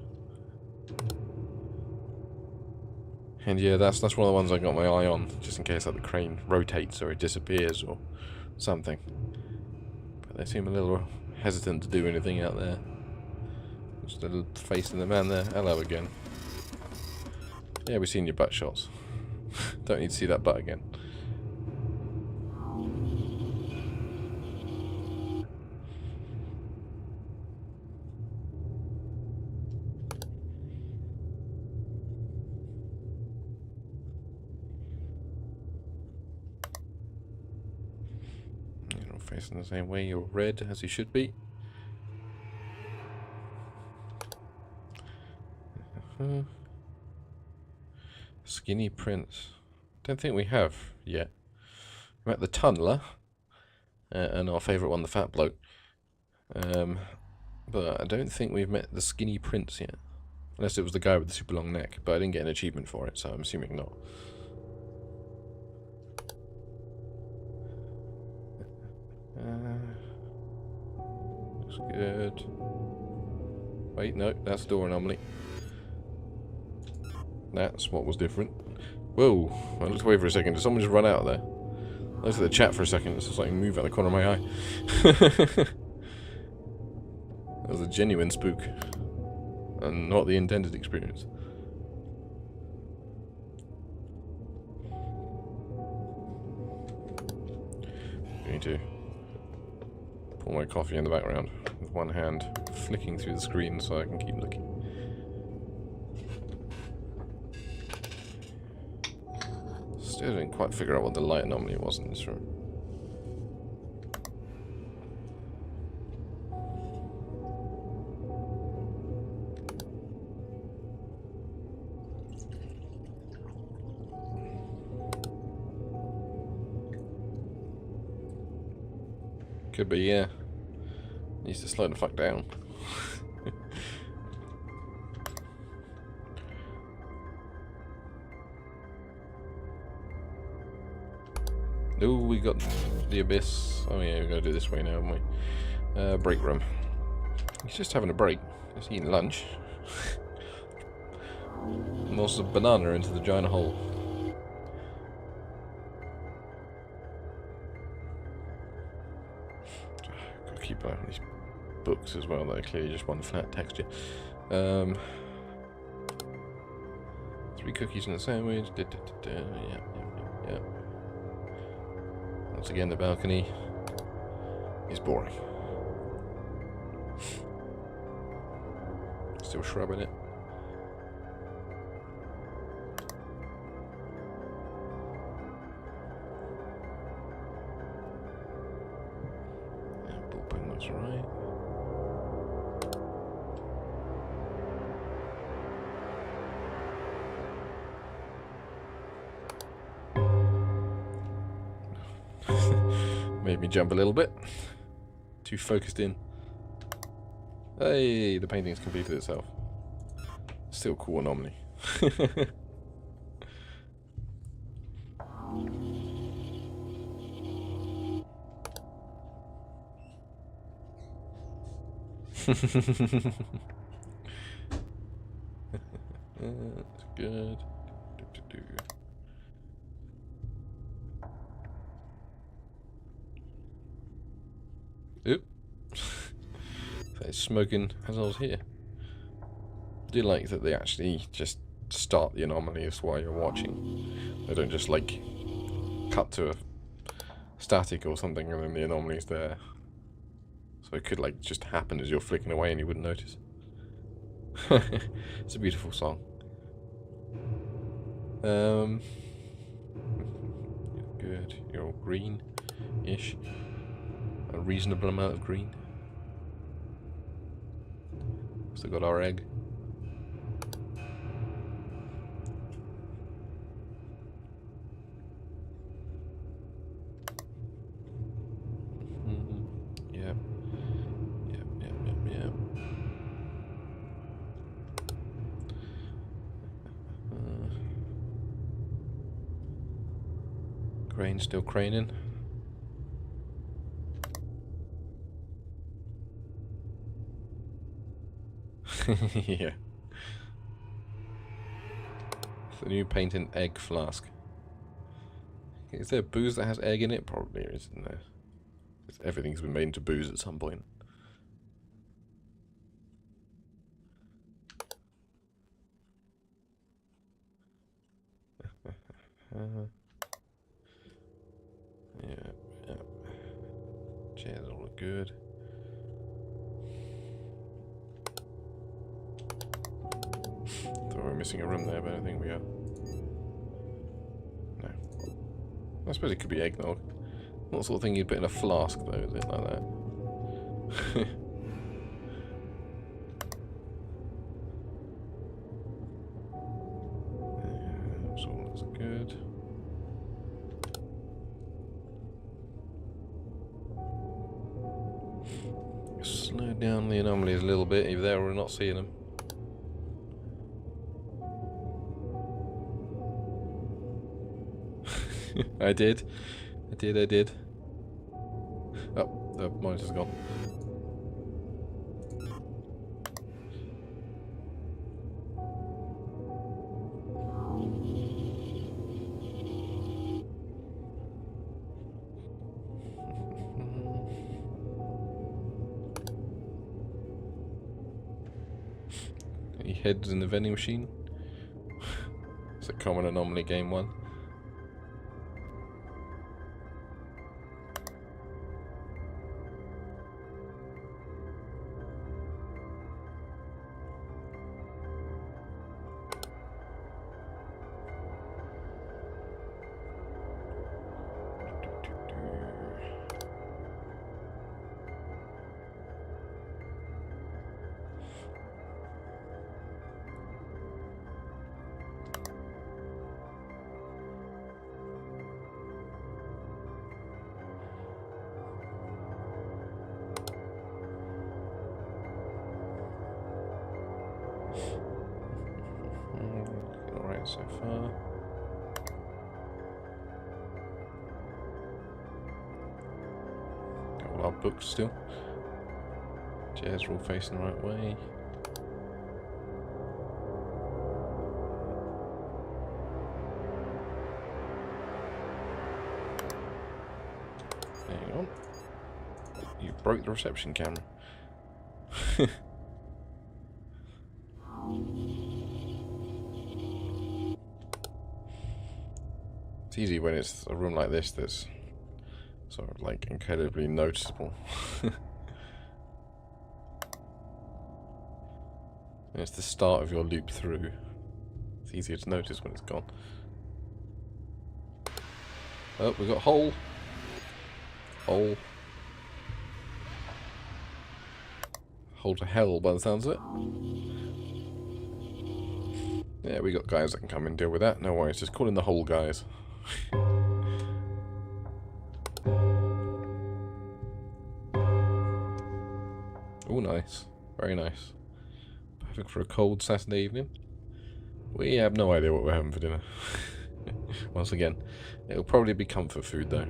And yeah, that's one of the ones I got my eye on, just in case like the crane rotates or it disappears or something. But they seem a little hesitant to do anything out there. Just a little face in the man there. Hello again. Yeah, we've seen your butt shots. Don't need to see that butt again. You're not facing the same way. You're red as you should be. Skinny Prince. Don't think we have yet. We met the Tunneler, and our favourite one, the Fat Bloke. But I don't think we've met the Skinny Prince yet. Unless it was the guy with the super long neck, but I didn't get an achievement for it, so I'm assuming not. Looks good. Wait, no, that's door anomaly. That's what was different. Whoa, I looked away for a second. Did someone just run out of there? I looked at the chat for a second. It's just like move out the corner of my eye. That was a genuine spook. and not the intended experience. Going to pour my coffee in the background with one hand flicking through the screen so I can keep looking. Still didn't quite figure out what the light anomaly was in this room. Could be, yeah. Needs to slow the fuck down. Oh, we got the abyss. Oh yeah, we gotta do this way now, haven't we? Break room. He's just having a break. Just eating lunch. Morsels of banana into the giant hole. Gotta keep an eye on these books as well. They're clearly just one flat texture. 3 cookies and a sandwich. Yeah. Once again, the balcony is boring. Still shrubbing it. Yeah, bullpen looks right. Made me jump a little bit. Too focused in. Hey, the painting's completed itself. Still cool anomaly. That's good. Oop. It's smoking as I was here. I do like that they actually just start the anomalies while you're watching. They don't just like cut to a static or something and then the anomaly's there. So it could like just happen as you're flicking away and you wouldn't notice. It's a beautiful song. Good. You're all green-ish. A reasonable amount of green. Still got our egg. Yep. Crane still craning. Yeah. It's the new painted egg flask. Is there booze that has egg in it? Probably isn't there. Everything's been made into booze at some point. Yeah. Chairs all look good. Thought we were missing a room there, but I don't think we are. No. I suppose it could be eggnog. What sort of thing you'd put in a flask, though, is it like that? Yeah, that's all looks good. Slow down the anomalies a little bit, either there or we're not seeing them. I did. Oh, the monitor's gone. heads in the vending machine. It's a common anomaly game 1. Alright so far. Got all our books still. Chairs are all facing the right way. Hang on. You broke the reception camera. It's easy when it's a room like this that's sort of like incredibly noticeable. And it's the start of your loop through. It's easier to notice when it's gone. Oh, we got hole. Hole. Hole to hell by the sounds of it. Yeah, we got guys that can come and deal with that. No worries, just call in the hole guys. Oh, nice. Very nice. Perfect for a cold Saturday evening. We have no idea what we're having for dinner. Once again, it'll probably be comfort food though.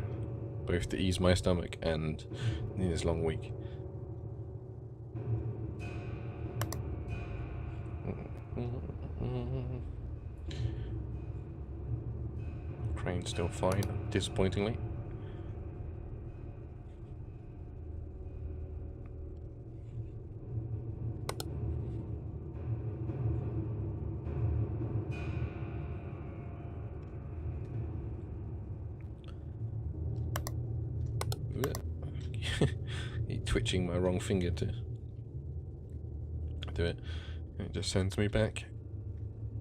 Both to ease my stomach and in this long week. Crane's still fine, disappointingly. Keep twitching my wrong finger to do it. It just sends me back.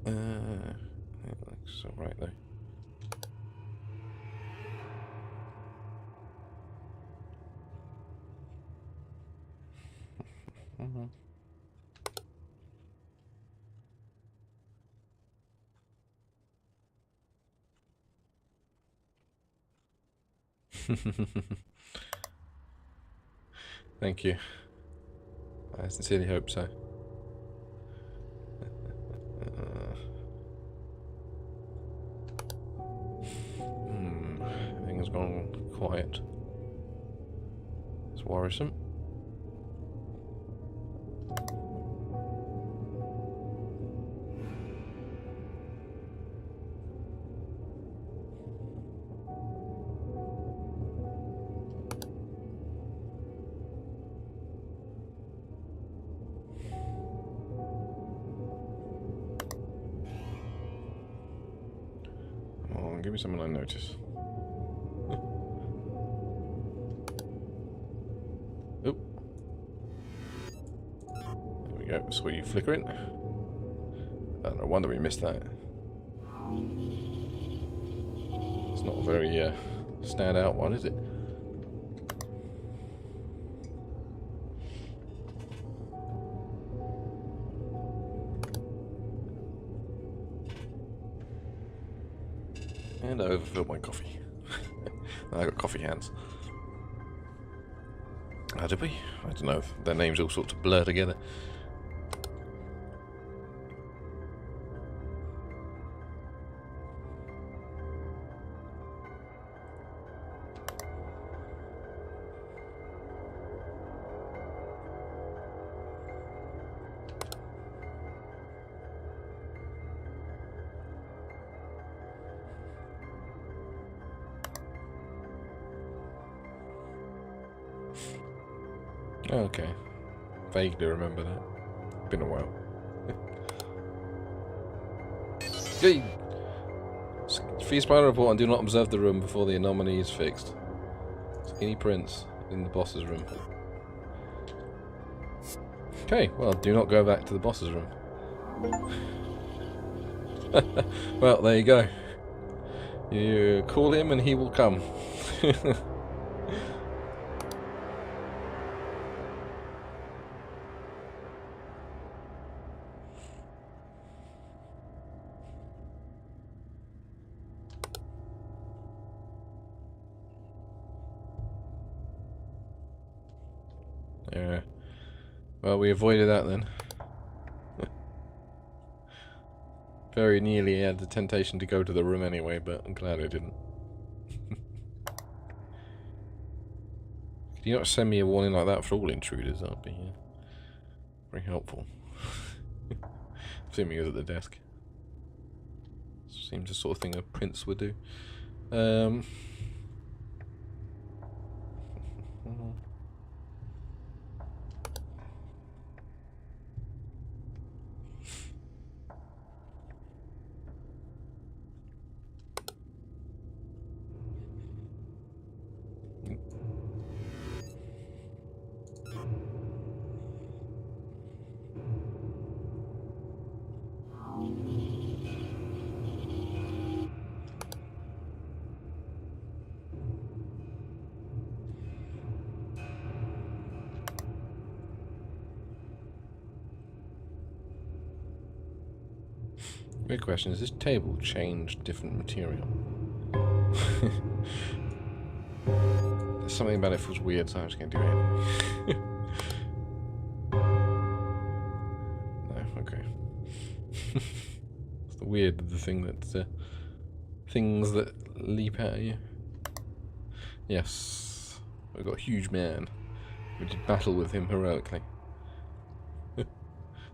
It looks alright though. Thank you. I sincerely hope so. Everything's gone quiet. It's worrisome. Give me something I notice. Oop. There we go. Sweet flickering. No wonder we missed that. It's not a very standout one, is it? And I overfilled my coffee. I got coffee hands. How did we? I don't know. Their names all sort of blur together. Okay. Vaguely remember that. Been a while. Hey! Free spider report and do not observe the room before the anomaly is fixed. Skinny Prince in the boss's room. Okay, well, do not go back to the boss's room. Well, there you go. You call him and he will come. Yeah. Well, we avoided that then. Very nearly had the temptation to go to the room anyway, but I'm glad I didn't. Could you not send me a warning like that for all intruders? That would be very helpful. Assuming he was at the desk. Seems the sort of thing a prince would do. Big question, is this table changed different material? There's something about it feels weird, so I'm just going to do it. No, okay. It's the weird, the thing that, things that leap out at you. Yes, we've got a huge man. We did battle with him heroically.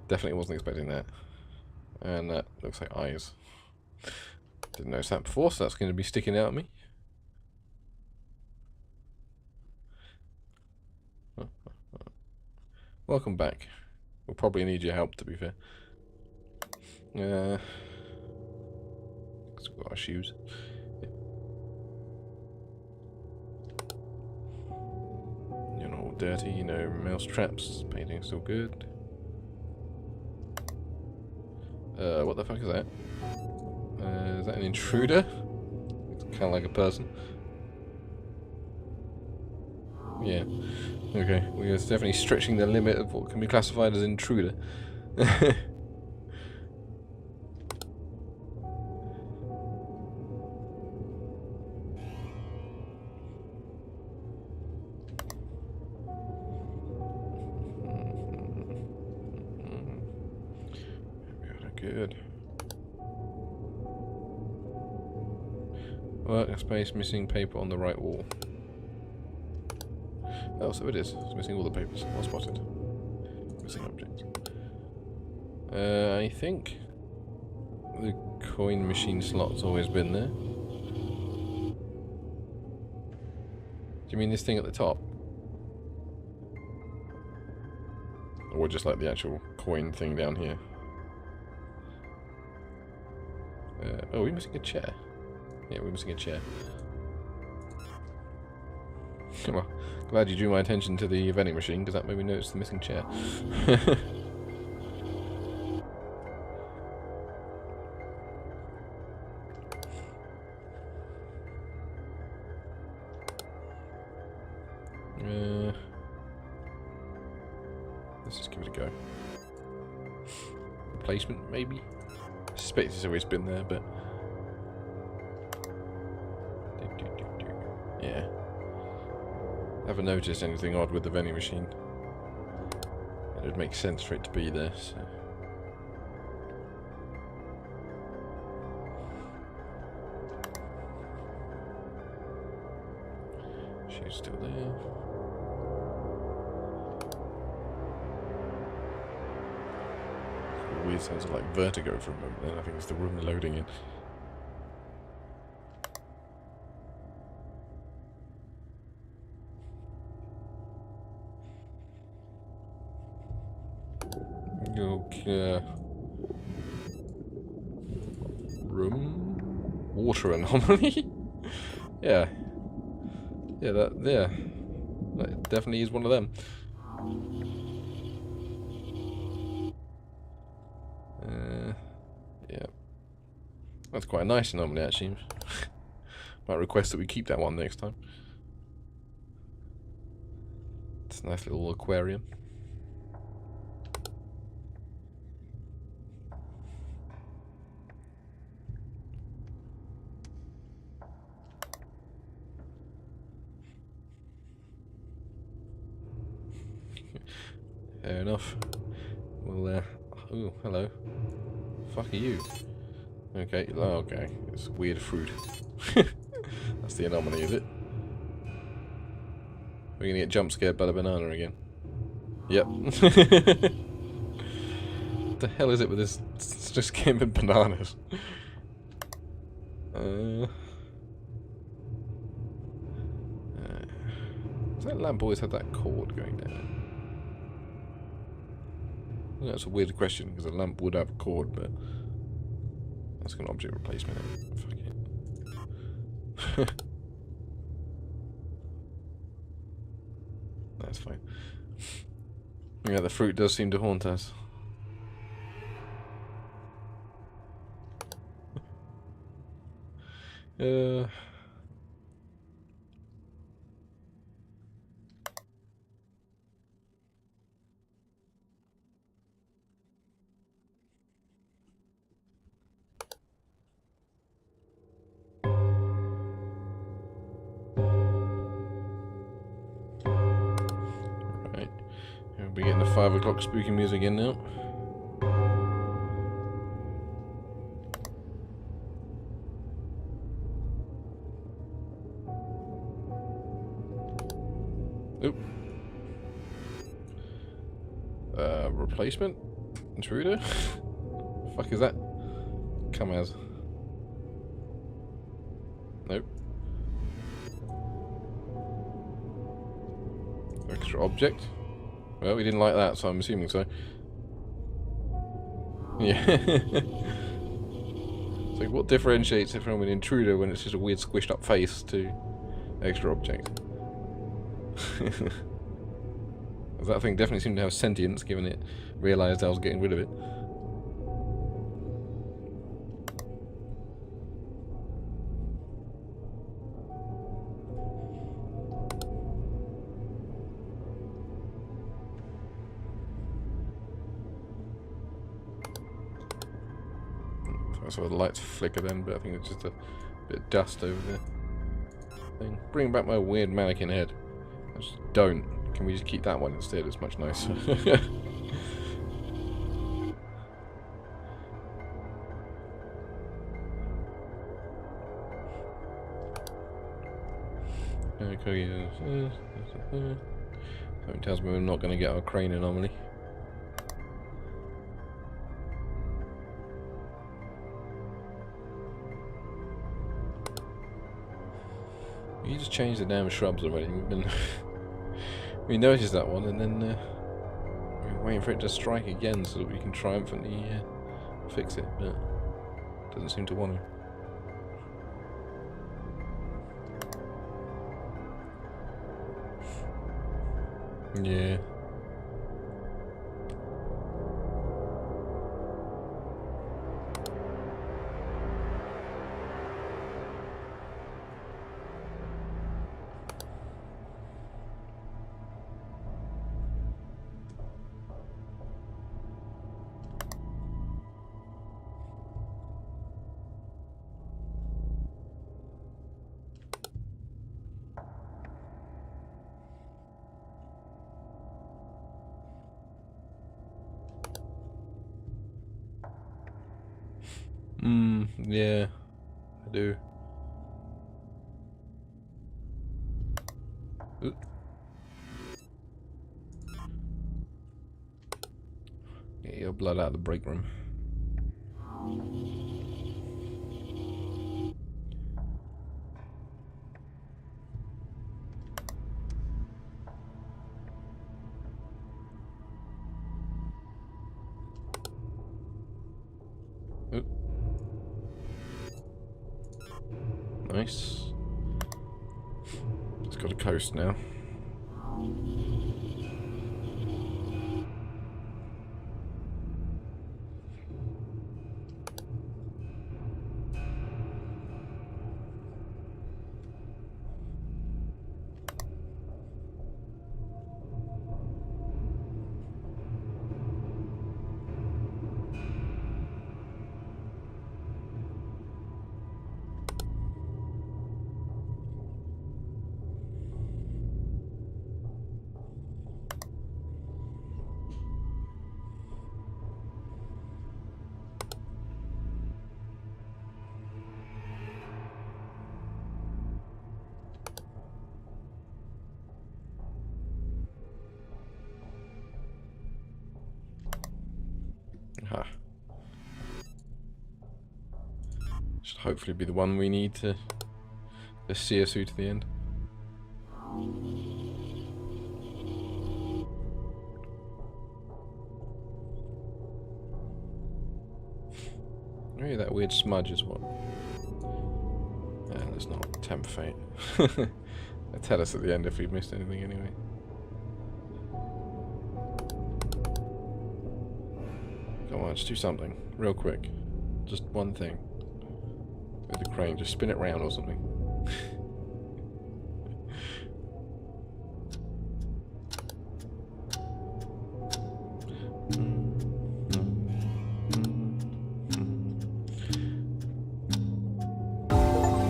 Definitely wasn't expecting that. And that looks like eyes. Didn't notice that before, so that's going to be sticking out at me. Welcome back. We'll probably need your help, to be fair. Because we've got our shoes. You're not all dirty, you know, mouse traps. Painting's still good. What the fuck is that? Is that an intruder? Looks kind of like a person. Yeah. Okay, we are definitely stretching the limit of what can be classified as intruder. Good. Workspace missing paper on the right wall. Oh, so it is. It's missing all the papers. Well spotted. Missing objects. I think the coin machine slot's always been there. Do you mean this thing at the top? Or just like the actual coin thing down here? Oh, we're missing a chair. Yeah, we're missing a chair. Well, glad you drew my attention to the vending machine, because that made me notice the missing chair. Let's just give it a go. Replacement, maybe? I suspect it's always been there, but... Yeah. Haven't noticed anything odd with the vending machine. It would make sense for it to be there, so... She's still there. Weird sense of like vertigo for a moment then. I think it's the room loading in. Okay. water anomaly. Yeah. Yeah, that definitely is one of them. Yeah. That's quite a nice anomaly, actually. Might request that we keep that one next time. It's a nice little aquarium. Fair enough. Well, ooh, hello. Fuck are you? Okay, oh, okay. It's weird fruit. That's the anomaly, is it? We're gonna get jump scared by the banana again. Yep. What the hell is it with this? It's just game of bananas. Does that lamp always have that cord going down? Well, that's a weird question, because a lamp would have a cord, but... That's an object replacement. Fuck it. That's fine. Yeah, the fruit does seem to haunt us. Right. We'll be getting the 5 o'clock spooky music in now. Oop. Replacement? Intruder? Fuck is that? Come as. Nope. Extra object? Well, we didn't like that, so I'm assuming so. Yeah. It's like, what differentiates it from an intruder when it's just a weird squished up face to extra object? That thing definitely seemed to have sentience, given it realised I was getting rid of it. I saw the lights flicker then, but I think it's just a bit of dust over there. Thing. Bring back my weird mannequin head. I just don't. Can we just keep that one instead? It's much nicer. Okay, something tells me we're not going to get our crane anomaly. You just changed the damn shrubs already. We've been we noticed that one, and then we're waiting for it to strike again so that we can triumphantly fix it, but it doesn't seem to want to. Yeah. Yeah, I do. Oop. Get your blood out of the break room. Oop. Nice. It's got a coast now. Aha. Should hopefully be the one we need to see us through to the end. Maybe that weird smudge is what. And there's not temp fate. They'll tell us at the end if we've missed anything anyway. Come on, just do something. Real quick. Just one thing. With the crane, just spin it round or something.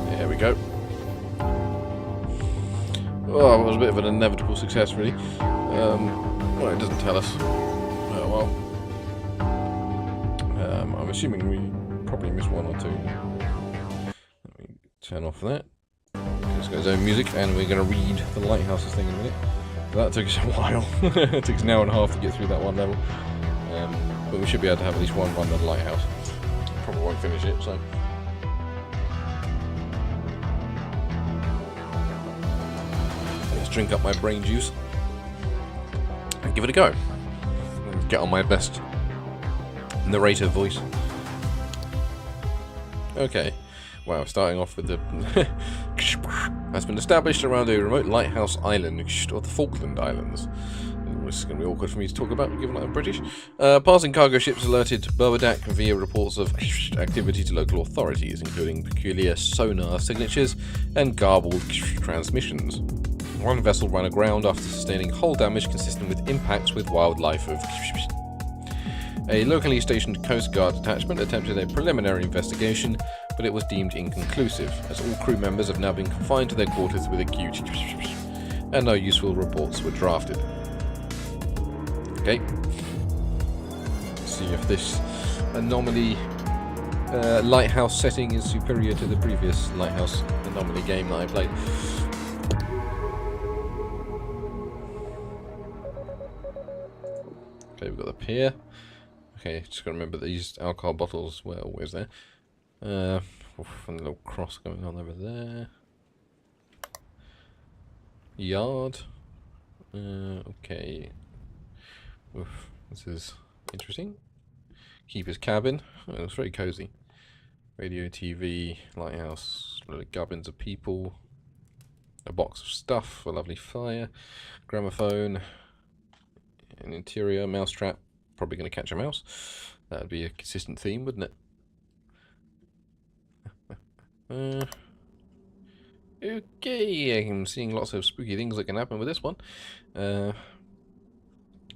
There we go. Oh, it was a bit of an inevitable success, really. Well, it doesn't tell us. Oh, well. I'm assuming we probably missed one or two. Let me turn off that. It's got its own music, and we're going to read the lighthouses thing in a minute. That took us a while. It took us an hour and a half to get through that one level. But we should be able to have at least one run on the lighthouse. Probably won't finish it, so. Let's drink up my brain juice and give it a go. Get on my best narrator voice. Okay. Wow, starting off with the has been established around a remote lighthouse island of the Falkland Islands. This is going to be awkward for me to talk about, given I'm British. Passing cargo ships alerted Berwick via reports of activity to local authorities, including peculiar sonar signatures and garbled transmissions. One vessel ran aground after sustaining hull damage consistent with impacts with wildlife of. A locally stationed Coast Guard detachment attempted a preliminary investigation, but it was deemed inconclusive, as all crew members have now been confined to their quarters with acute and no useful reports were drafted. Okay. See if this anomaly lighthouse setting is superior to the previous lighthouse anomaly game that I played. Okay, we've got the pier. Okay, just gotta remember these alcohol bottles were always there. And a little cross going on over there. Yard. Okay. Oof, this is interesting. Keeper's cabin. Oh, it's very cozy. Radio, TV, lighthouse, little gubbins of people. A box of stuff, a lovely fire, gramophone, an interior mousetrap. Probably going to catch a mouse. That would be a consistent theme, wouldn't it? Okay, I'm seeing lots of spooky things that can happen with this one. Okay,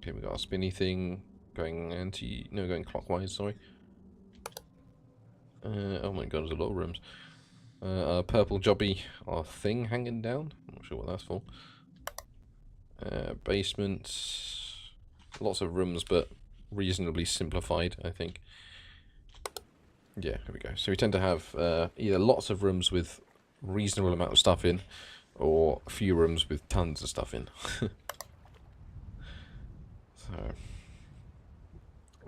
we got a spinny thing going going clockwise. Sorry. Oh my god, there's a lot of rooms. A purple jobby or thing hanging down. I'm not sure what that's for. Basement. Lots of rooms, but reasonably simplified, I think. Yeah, here we go. So we tend to have either lots of rooms with reasonable amount of stuff in, or a few rooms with tons of stuff in. So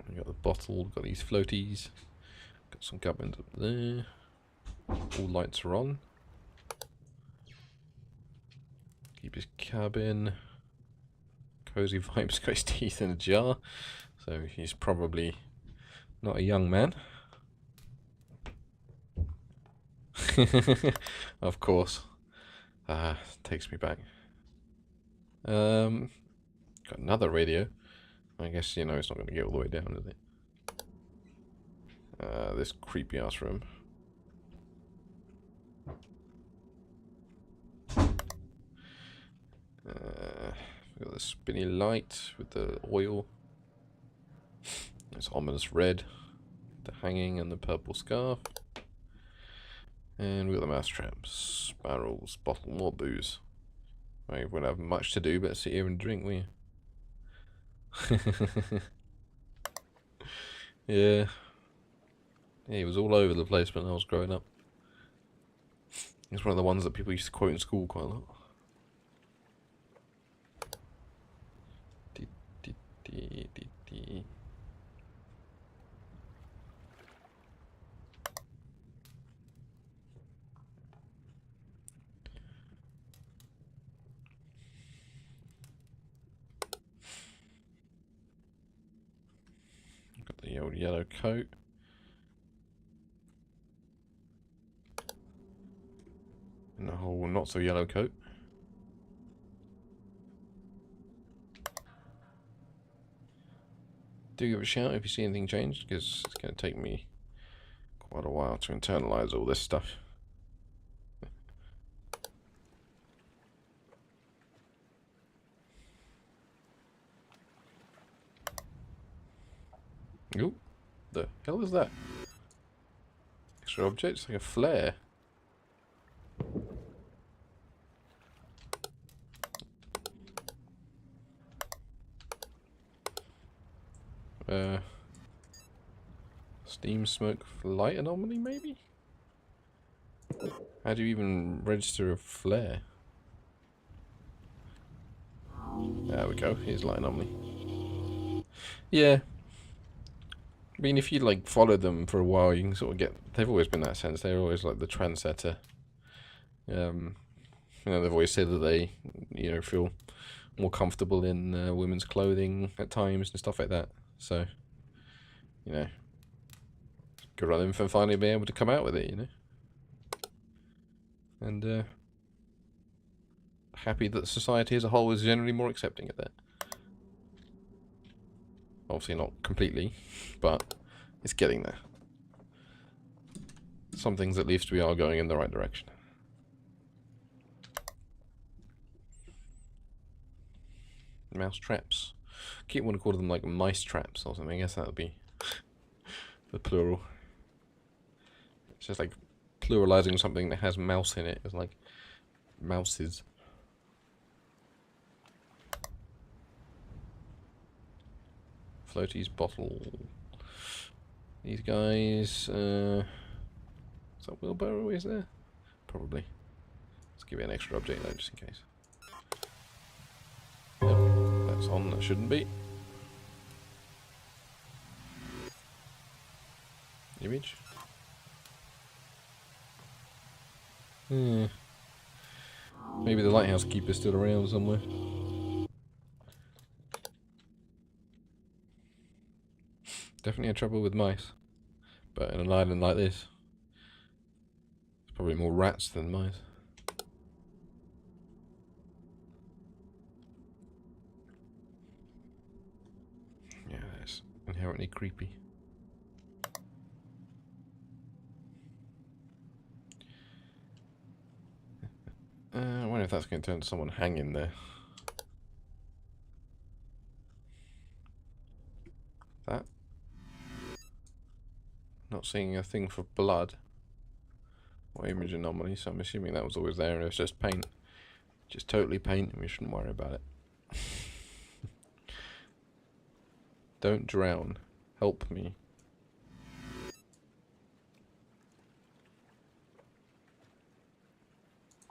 we got the bottle, got these floaties, got some gubbins up there. All lights are on. Keep his cabin. Cozy vibes, got his teeth in a jar. So he's probably not a young man. Of course. Takes me back. Got another radio. I guess, you know, it's not going to get all the way down, is it? This creepy ass room. Got the spinny light with the oil. It's ominous red. The hanging and the purple scarf. And we've got the mouse traps, barrels, bottle, more booze. Right, we won't have much to do, but sit here and drink, will you? Yeah. Yeah, he was all over the place when I was growing up. He's one of the ones that people used to quote in school quite a lot. Got the old yellow coat. And the whole not so yellow coat. Do give a shout if you see anything changed, because it's going to take me quite a while to internalize all this stuff. Ooh, the hell is that? Extra object? It's like a flare. Steam smoke light anomaly, maybe? How do you even register a flare? There we go, here's light anomaly. Yeah. I mean, if you, like, follow them for a while, you can sort of get... They've always been that sense. They're always, like, the trendsetter. You know, they've always said that they, you know, feel more comfortable in women's clothing at times and stuff like that. So, you know, good on them for finally being able to come out with it, you know. And happy that society as a whole is generally more accepting of that. Obviously not completely, but it's getting there. Some things at least we are going in the right direction. Mouse traps. Keep wanting to call them like mice traps or something. I guess that would be the plural. It's just like pluralizing something that has mouse in it. It's like mouses. Floaties, bottle. These guys. Is that wheelbarrow? Is there? Probably. Let's give it an extra object though, just in case. Yep, that's on. That shouldn't be. Image. Maybe the lighthouse keeper's still around somewhere. Definitely had trouble with mice. But in an island like this, there's probably more rats than mice. Yeah, that's inherently creepy. I wonder if that's going to turn to someone hanging there. That? Not seeing a thing for blood. Or image anomaly, so I'm assuming that was always there and it was just paint. Just totally paint and we shouldn't worry about it. Don't drown. Help me.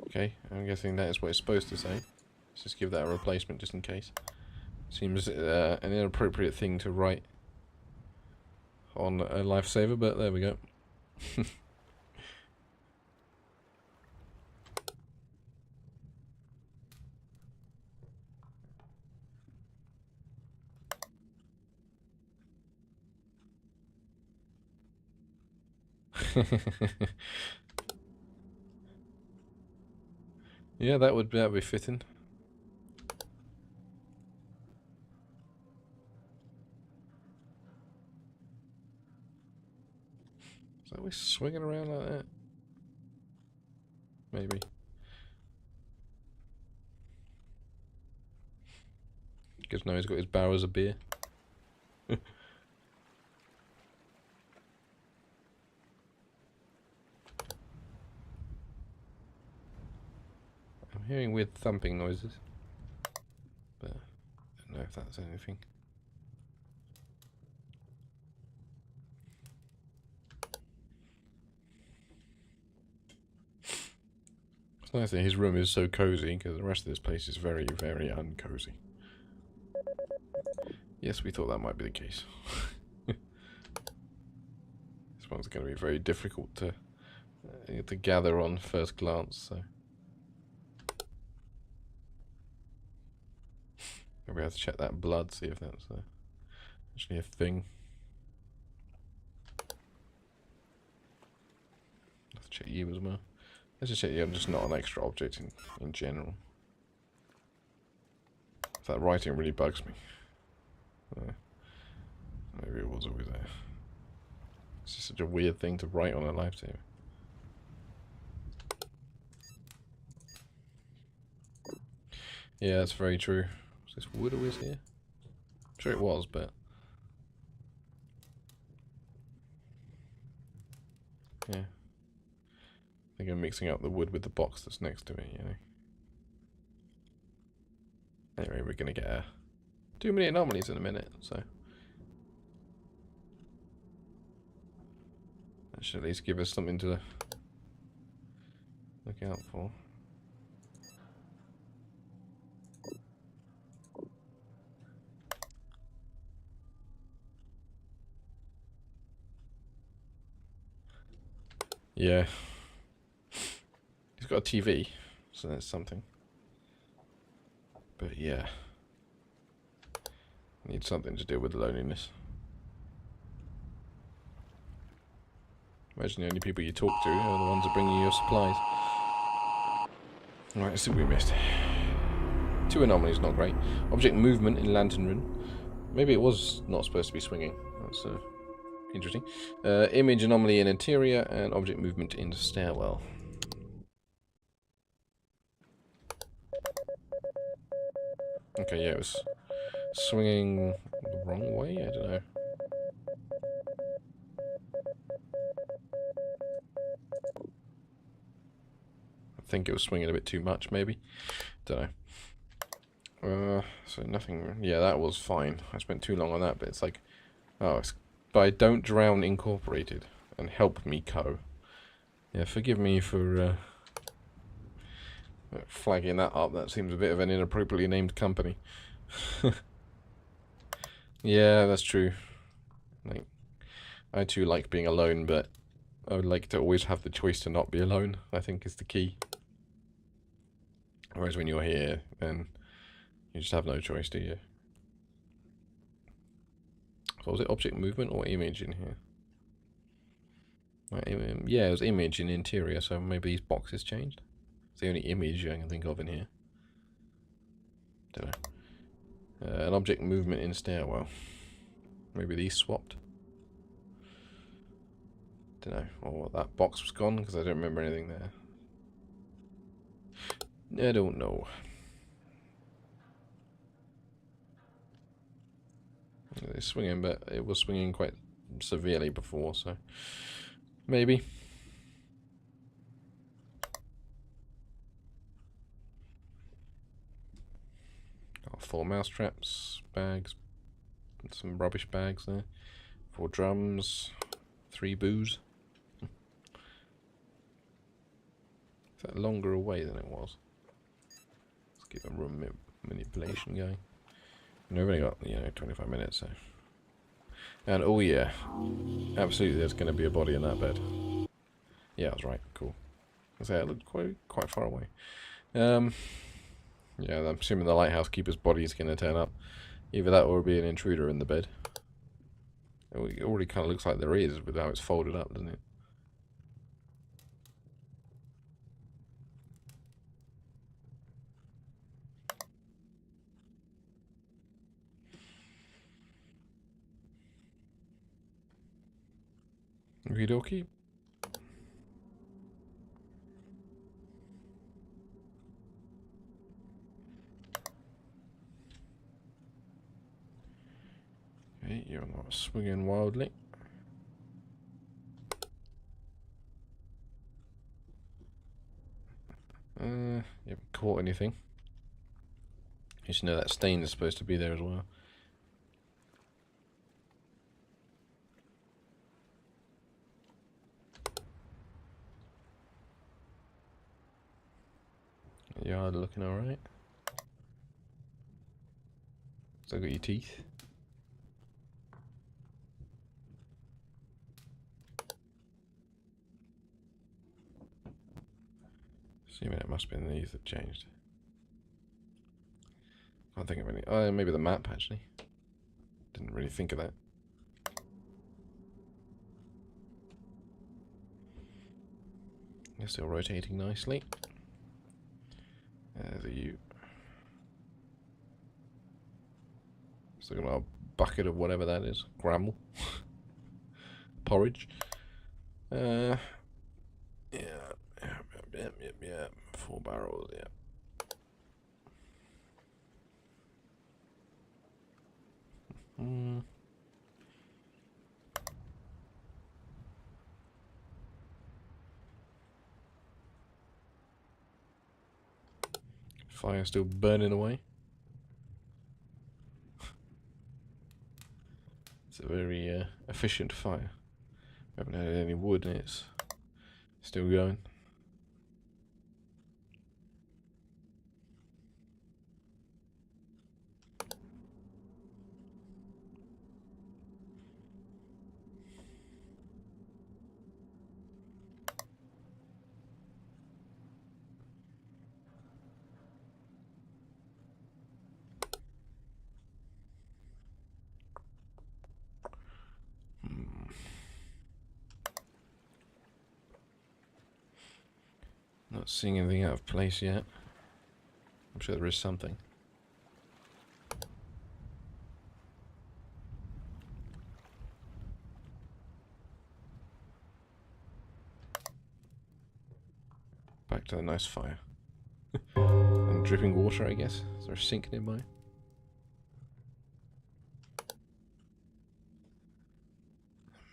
Okay, I'm guessing that is what it's supposed to say. Let's just give that a replacement just in case. Seems an inappropriate thing to write on a lifesaver, but there we go. Yeah, that'd be fitting. Is that we swinging around like that? Maybe. Because now he's got his barrels of beer. I'm hearing weird thumping noises. But I don't know if that's anything. It's nice that his room is so cozy, because the rest of this place is very, very uncozy. Yes, we thought that might be the case. This one's going to be very difficult to gather on first glance, so... Maybe I have to check that blood, see if that's actually a thing. I have to check you as well. Let's just check you, I'm just not an extra object in general. That writing really bugs me. Maybe it was always there. It's just such a weird thing to write on a lifesaver. Yeah, that's very true. Was this wood always here? I'm sure it was, but... Yeah. I think I'm mixing up the wood with the box that's next to it, you know. Anyway, we're gonna get 2 minute anomalies in a minute, so... That should at least give us something to look out for. Yeah. He's got a TV, so that's something. But yeah. Need something to deal with the loneliness. Imagine the only people you talk to are the ones that bring you your supplies. Right, let's see what we missed. 2 anomalies, not great. Object movement in Lantern Room. Maybe it was not supposed to be swinging. That's interesting. Image anomaly in interior and object movement in stairwell. Okay, yeah, it was swinging the wrong way? I don't know. I think it was swinging a bit too much, maybe. Don't know. So nothing... Yeah, that was fine. I spent too long on that, but it's like... Oh, it's by Don't Drown Incorporated and Help Me Co. Yeah, forgive me for flagging that up. That seems a bit of an inappropriately named company. Yeah, that's true. Like, I too like being alone, but I would like to always have the choice to not be alone, I think is the key. Whereas when you're here, then you just have no choice, do you? So was it object movement or image in here? Right, yeah, it was image in interior, so maybe these boxes changed. It's the only image I can think of in here. Don't know. An object movement in stairwell. Maybe these swapped. Don't know. Or that box was gone because I don't remember anything there. I don't know. It's swinging, but it was swinging quite severely before, so maybe. Got 4 mouse traps, bags, some rubbish bags there, 4 drums, 3 booze. Is that longer away than it was? Let's keep the room manipulation going. And we've only got, 25 minutes, so. And oh yeah, absolutely there's going to be a body in that bed. Yeah, I was right, cool. I say it looked quite far away. Yeah, I'm assuming the lighthouse keeper's body is going to turn up. Either that or it'll be an intruder in the bed. It already kind of looks like there is with how it's folded up, doesn't it? Okie dokie. Okay, you're not swinging wildly. You haven't caught anything. You should know that stain is supposed to be there as well. Yard looking alright. Still got your teeth. Assuming it must be in these that changed. Can't think of any. Oh, maybe the map actually. Didn't really think of that. You're still rotating nicely. There's a U. Still got a bucket of whatever that is. Grammel. Porridge. Yeah. Yeah. 4 barrels, yeah. Fire still burning away. It's a very efficient fire. We haven't had any wood and it's still going. Not seeing anything out of place yet. I'm sure there is something. Back to the nice fire. And dripping water, I guess. Is there a sink nearby?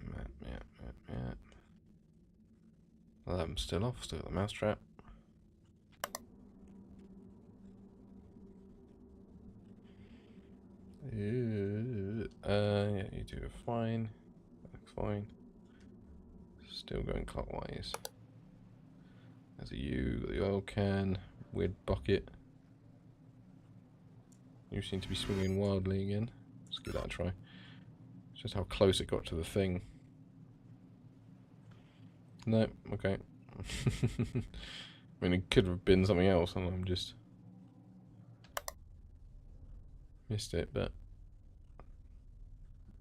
Map. Alarm's still off, still got the mousetrap. Yeah, you do fine. Looks fine. Still going clockwise. There's a U, the oil can, weird bucket. You seem to be swinging wildly again. Let's give that a try. It's just how close it got to the thing. No, okay. I mean, it could have been something else, and I'm just missed it, but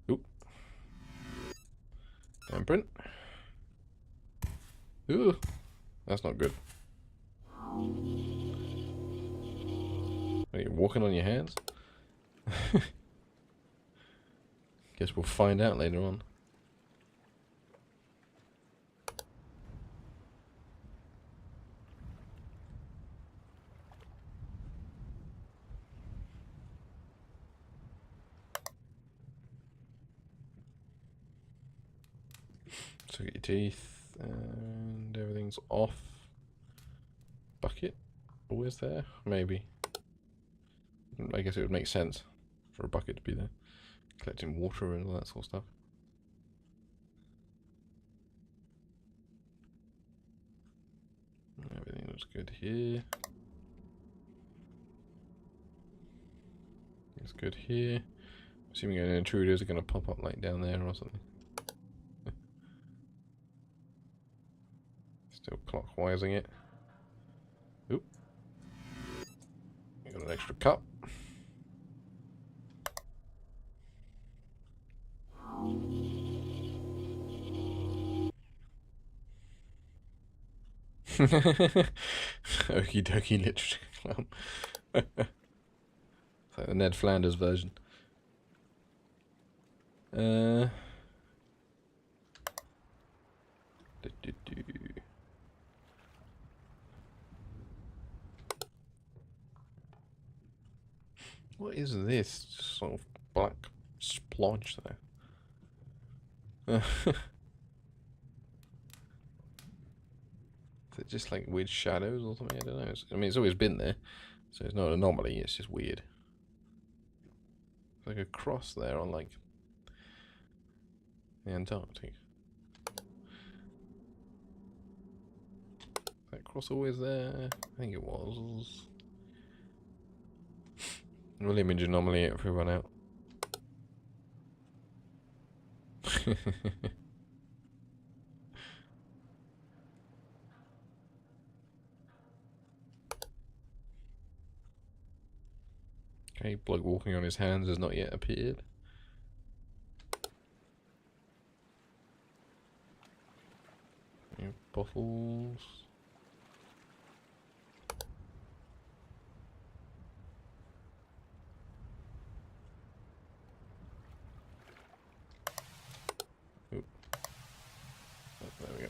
oop. Imprint. Ooh, that's not good. Are you walking on your hands? Guess we'll find out later on. So get your teeth, and everything's off. Bucket, always there? Maybe. I guess it would make sense for a bucket to be there. Collecting water and all that sort of stuff. Everything looks good here. It's good here. Assuming any intruders are going to pop up like down there or something. Still clockwising it. Oop. Got an extra cup. Okie dokie literature club. It's like the Ned Flanders version. What is this sort of black splodge there? Is it just like weird shadows or something? I don't know. I mean, it's always been there, so it's not an anomaly. It's just weird. It's like a cross there on like the Antarctic. Is that cross always there? I think it was. We'll image anomaly it if we run out. Okay, bloke walking on his hands has not yet appeared. Bottles. Oop. Oh, there we go.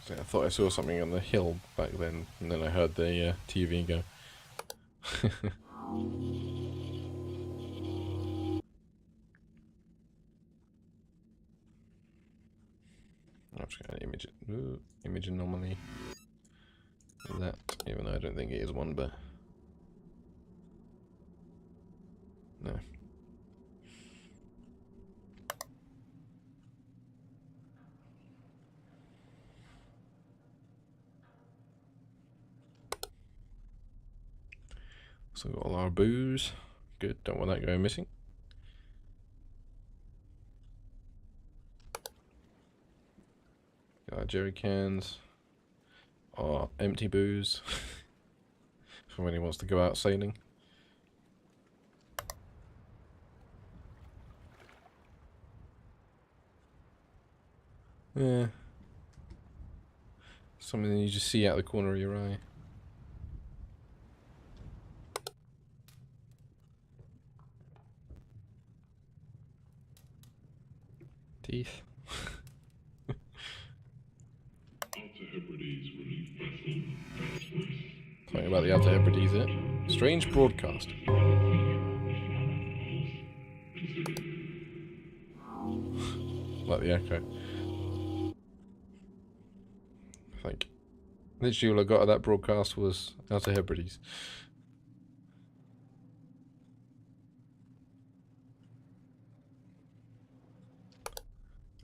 So I thought I saw something on the hill back then, and then I heard the TV go. I'm just going to image it. Ooh, image anomaly. That, even though I don't think it is one, but no. So we've got all our booze. Good, don't want that going missing. Got our jerry cans. Our empty booze. For when he wants to go out sailing. Yeah. Something you just see out the corner of your eye. Teeth. Something about the Outer Hebrides there. Strange broadcast. Like the echo. I think literally all I got of that broadcast was Outer Hebrides.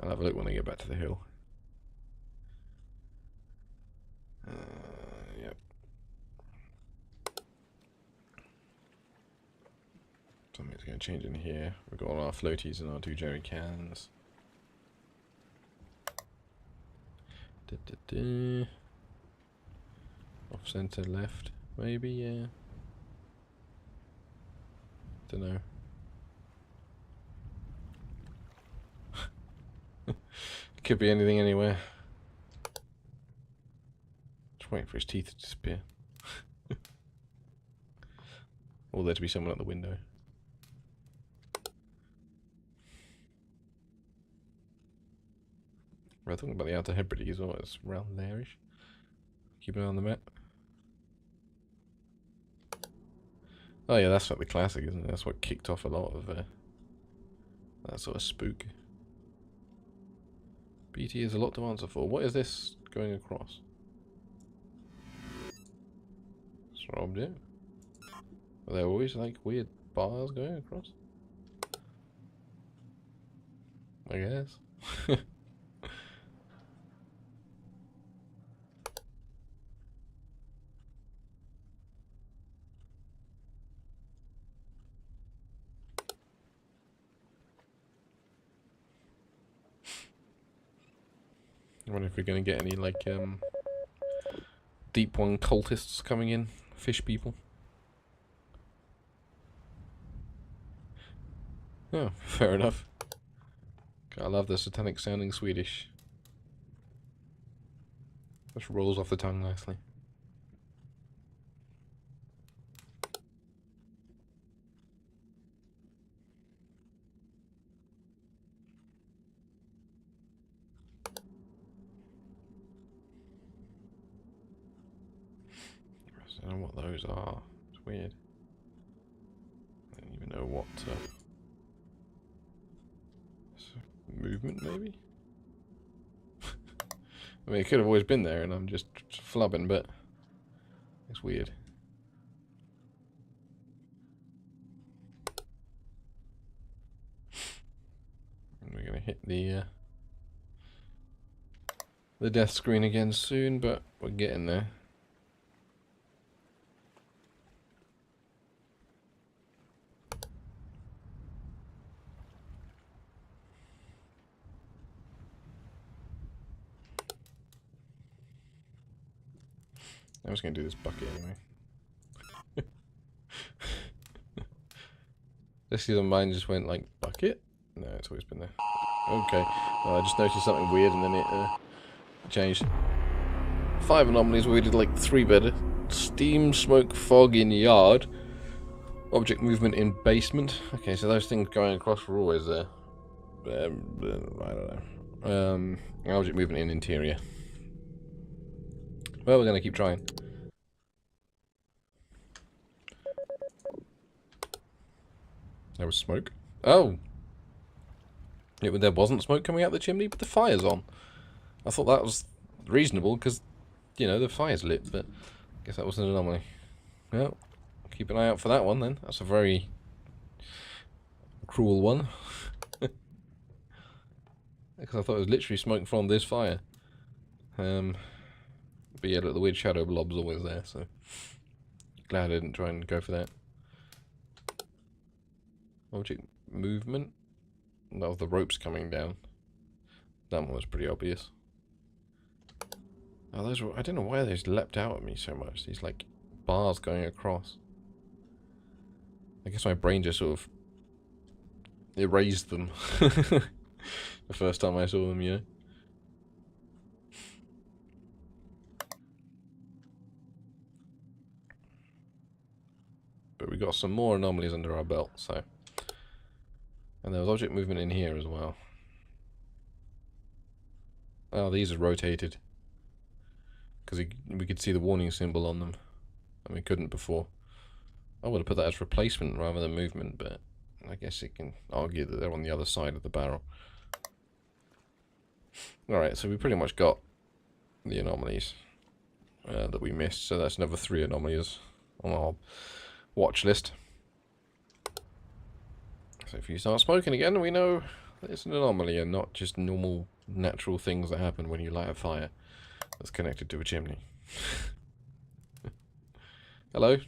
I'll have a look when I get back to the hill. Yep. Something's going to change in here. We've got all our floaties and our 2 jerry cans. Off center left, maybe, yeah. Don't know. Could be anything anywhere. Just waiting for his teeth to disappear. Or there to be someone at the window. We're talking about the Outer Hebrides, or it's around there-ish. Keep an eye on the map. Oh yeah, that's like the classic, isn't it? That's what kicked off a lot of that sort of spook. BT is a lot to answer for. What is this going across? It's an object. Are there always like weird bars going across? I guess. I wonder if we're going to get any, like, Deep One cultists coming in. Fish people. Oh, fair enough. I love the satanic sounding Swedish. Just rolls off the tongue nicely. don't know what those are. It's weird. I don't even know what... movement, maybe? I mean, it could have always been there and I'm just flubbing, but... it's weird. And we're gonna hit the death screen again soon, but we're getting there. I was going to do this bucket anyway. This season mine just went like, bucket? No, it's always been there. Okay. Well, I just noticed something weird and then it changed. 5 anomalies where we did like 3 better. Steam, smoke, fog in yard. Object movement in basement. Okay, so those things going across were always there. I don't know. Object movement in interior. Well, we're going to keep trying. There was smoke. Oh! There wasn't smoke coming out the chimney, but the fire's on. I thought that was reasonable, because, you know, the fire's lit, but I guess that was an anomaly. Well, keep an eye out for that one, then. That's a very cruel one. Because I thought it was literally smoke from this fire. But yeah, look, the weird shadow blob's always there, so... glad I didn't try and go for that. Object movement? That was the ropes coming down. That one was pretty obvious. Oh, those were... I don't know why those leapt out at me so much. These, like, bars going across. I guess my brain just sort of... erased them. The first time I saw them, you know? But we got some more anomalies under our belt, so... And there was object movement in here as well. Oh, these are rotated. Because we could see the warning symbol on them. And we couldn't before. I would have put that as replacement rather than movement, but... I guess it can argue that they're on the other side of the barrel. Alright, so we pretty much got the anomalies that we missed. So that's another 3 anomalies on our watch list. So if you start smoking again, we know it's an anomaly and not just normal natural things that happen when you light a fire that's connected to a chimney. Hello? You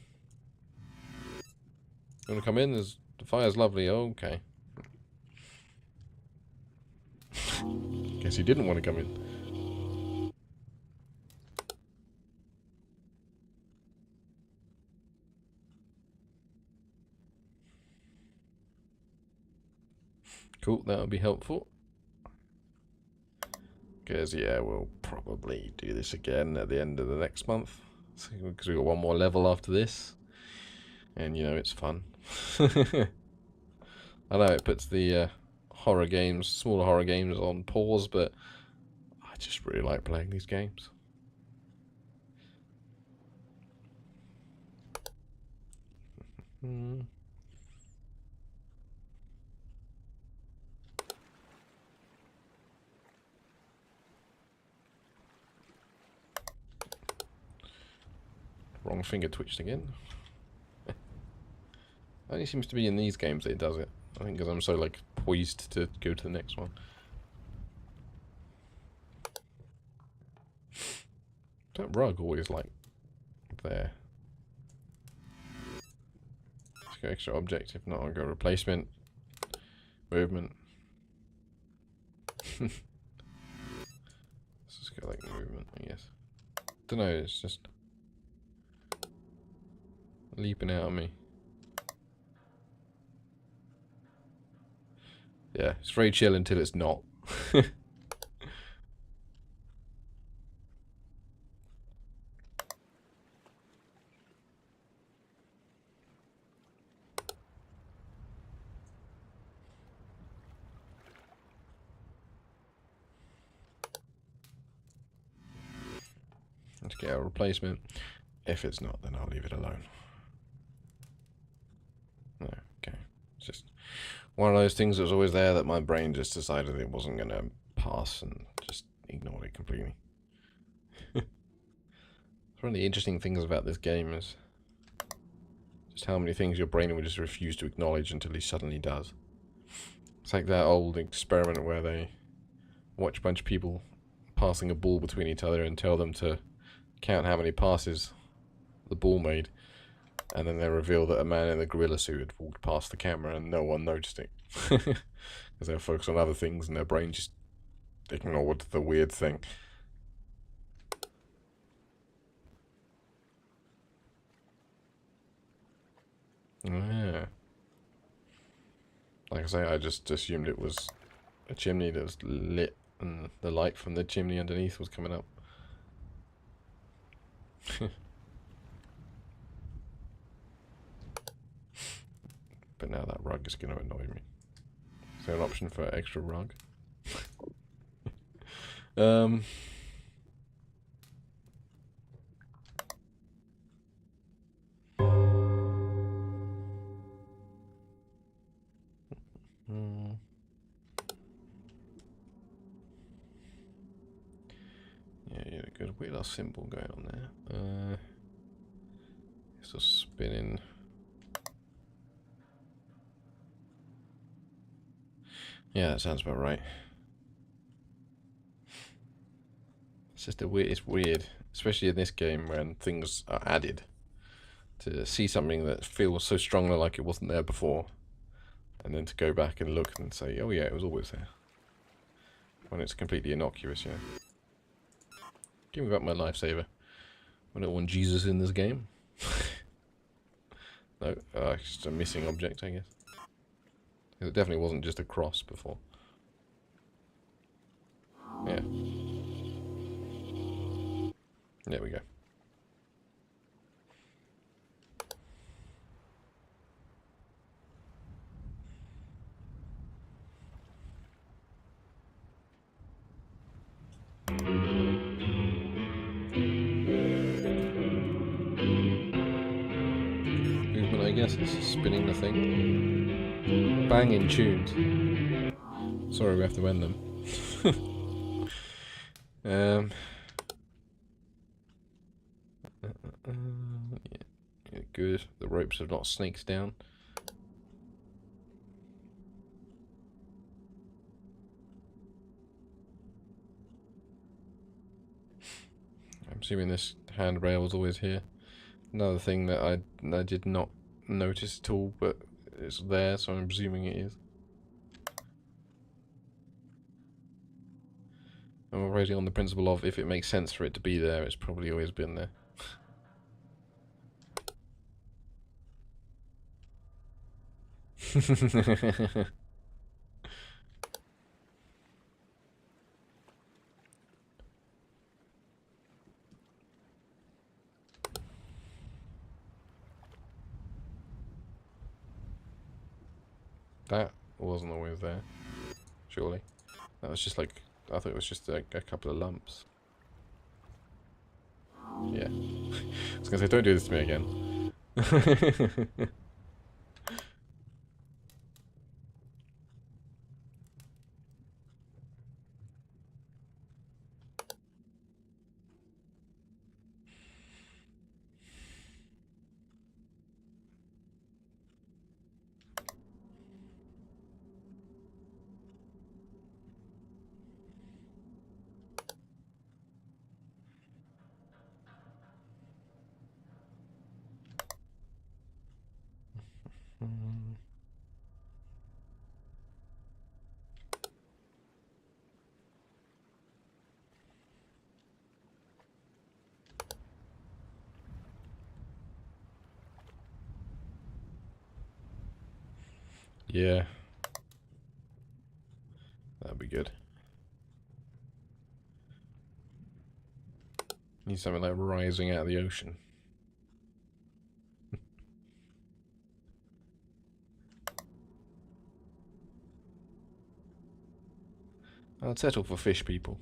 want to come in? The fire's lovely. Oh, okay. Guess he didn't want to come in. Cool, that'll be helpful. Because, yeah, we'll probably do this again at the end of the next month. Because we've got one more level after this. And, you know, it's fun. I know it puts the horror games, smaller horror games on pause, but I just really like playing these games. Wrong finger twitched again. Only seems to be in these games that it does it. I think because I'm so, like, poised to go to the next one. That rug always, like, there. Let's go extra object. If not, I'll go replacement. Movement. Let's just go, like, movement, I guess. Don't know, it's just... leaping out at me. Yeah, it's very chill until it's not. Let's get our replacement. If it's not, then I'll leave it alone. No, okay. It's just one of those things that was always there that my brain just decided it wasn't going to pass and just ignored it completely. One of the interesting things about this game is just how many things your brain will just refuse to acknowledge until he suddenly does. It's like that old experiment where they watch a bunch of people passing a ball between each other and tell them to count how many passes the ball made, and then they reveal that a man in a gorilla suit had walked past the camera and no one noticed it. Because they were focused on other things and their brain just ignored the weird thing. Yeah. Like I say, I just assumed it was a chimney that was lit and the light from the chimney underneath was coming up. But now that rug is going to annoy me. Is there an option for extra rug? Yeah, good wheel symbol going on there. It's just spinning. Yeah, that sounds about right. It's just it's weird, especially in this game when things are added. To see something that feels so strongly like it wasn't there before, and then to go back and look and say, oh yeah, it was always there. When it's completely innocuous, yeah. Give me back my lifesaver. I don't want Jesus in this game. No, it's just a missing object, I guess. It definitely wasn't just a cross before. Yeah. There we go. Movement, I guess, is spinning the thing. Banging tunes. Sorry, we have to end them. Yeah. Yeah, good. The ropes have not snaked down. I'm assuming this handrail was always here. Another thing that I did not notice at all, but it's there, so I'm presuming it is. I'm operating on the principle of if it makes sense for it to be there, it's probably always been there. That wasn't always there, surely. That was just like, I thought it was just like a couple of lumps. Yeah. I was gonna say, don't do this to me again. Yeah. That'd be good. Need something like rising out of the ocean. I'd settle for fish people.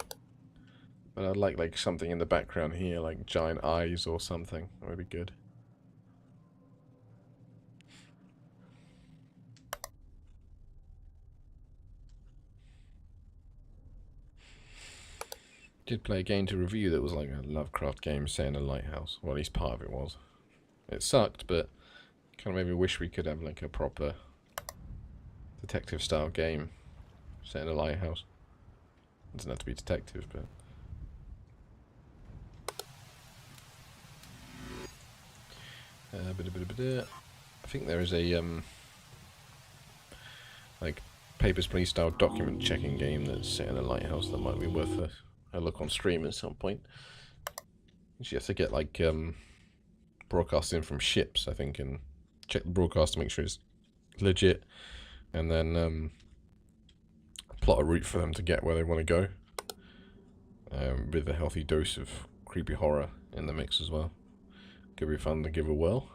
But I'd like something in the background here, like giant eyes or something. That would be good. Did play a game to review that was like a Lovecraft game set in a lighthouse. Well, at least part of it was. It sucked, but kind of maybe wish we could have like a proper detective style game set in a lighthouse. It doesn't have to be detective, but I think there is a like Papers, Please style document checking game that's set in a lighthouse that might be worth a look on stream at some point. You have to get like broadcasting from ships, I think, and check the broadcast to make sure it's legit, and then plot a route for them to get where they want to go, with a healthy dose of creepy horror in the mix as well. Could be fun to give a whirl.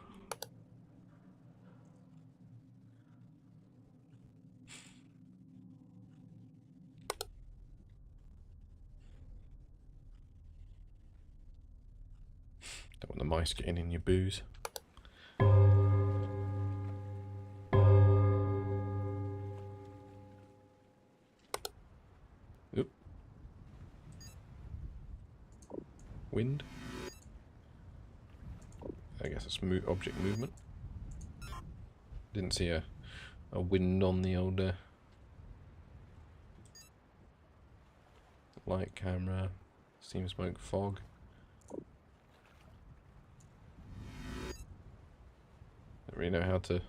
Don't want the mice getting in your booze. Oop. Wind. I guess it's object movement. Didn't see a wind on the old light camera. Steam, smoke, fog. Don't really know how to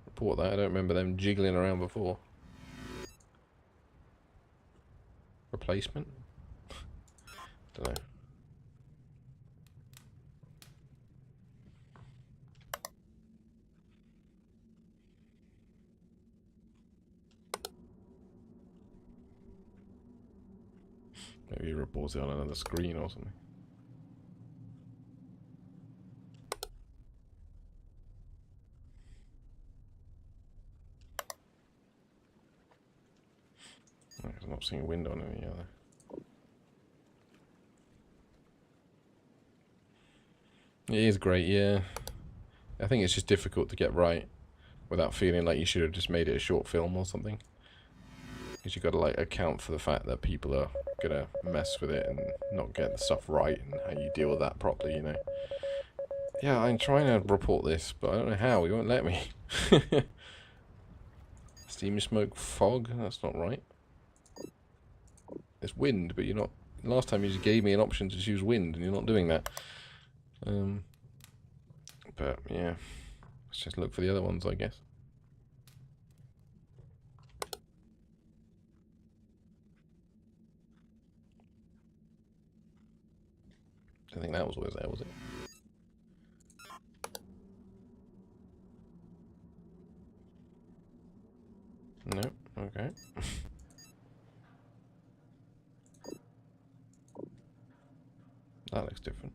report that. I don't remember them jiggling around before. Replacement? Don't know. Maybe he reports it on another screen or something. I'm not seeing a window on any other. It is great, yeah. I think it's just difficult to get right without feeling like you should have just made it a short film or something. Because you've got to like account for the fact that people are gonna mess with it and not get the stuff right, and how you deal with that properly, you know. Yeah, I'm trying to report this, but I don't know how. He won't let me. Steamy, smoke, fog. That's not right. It's wind, but you're not. Last time you just gave me an option to choose wind, and you're not doing that. But yeah, let's just look for the other ones, I guess. I think that was always there, was it? No, okay. That looks different.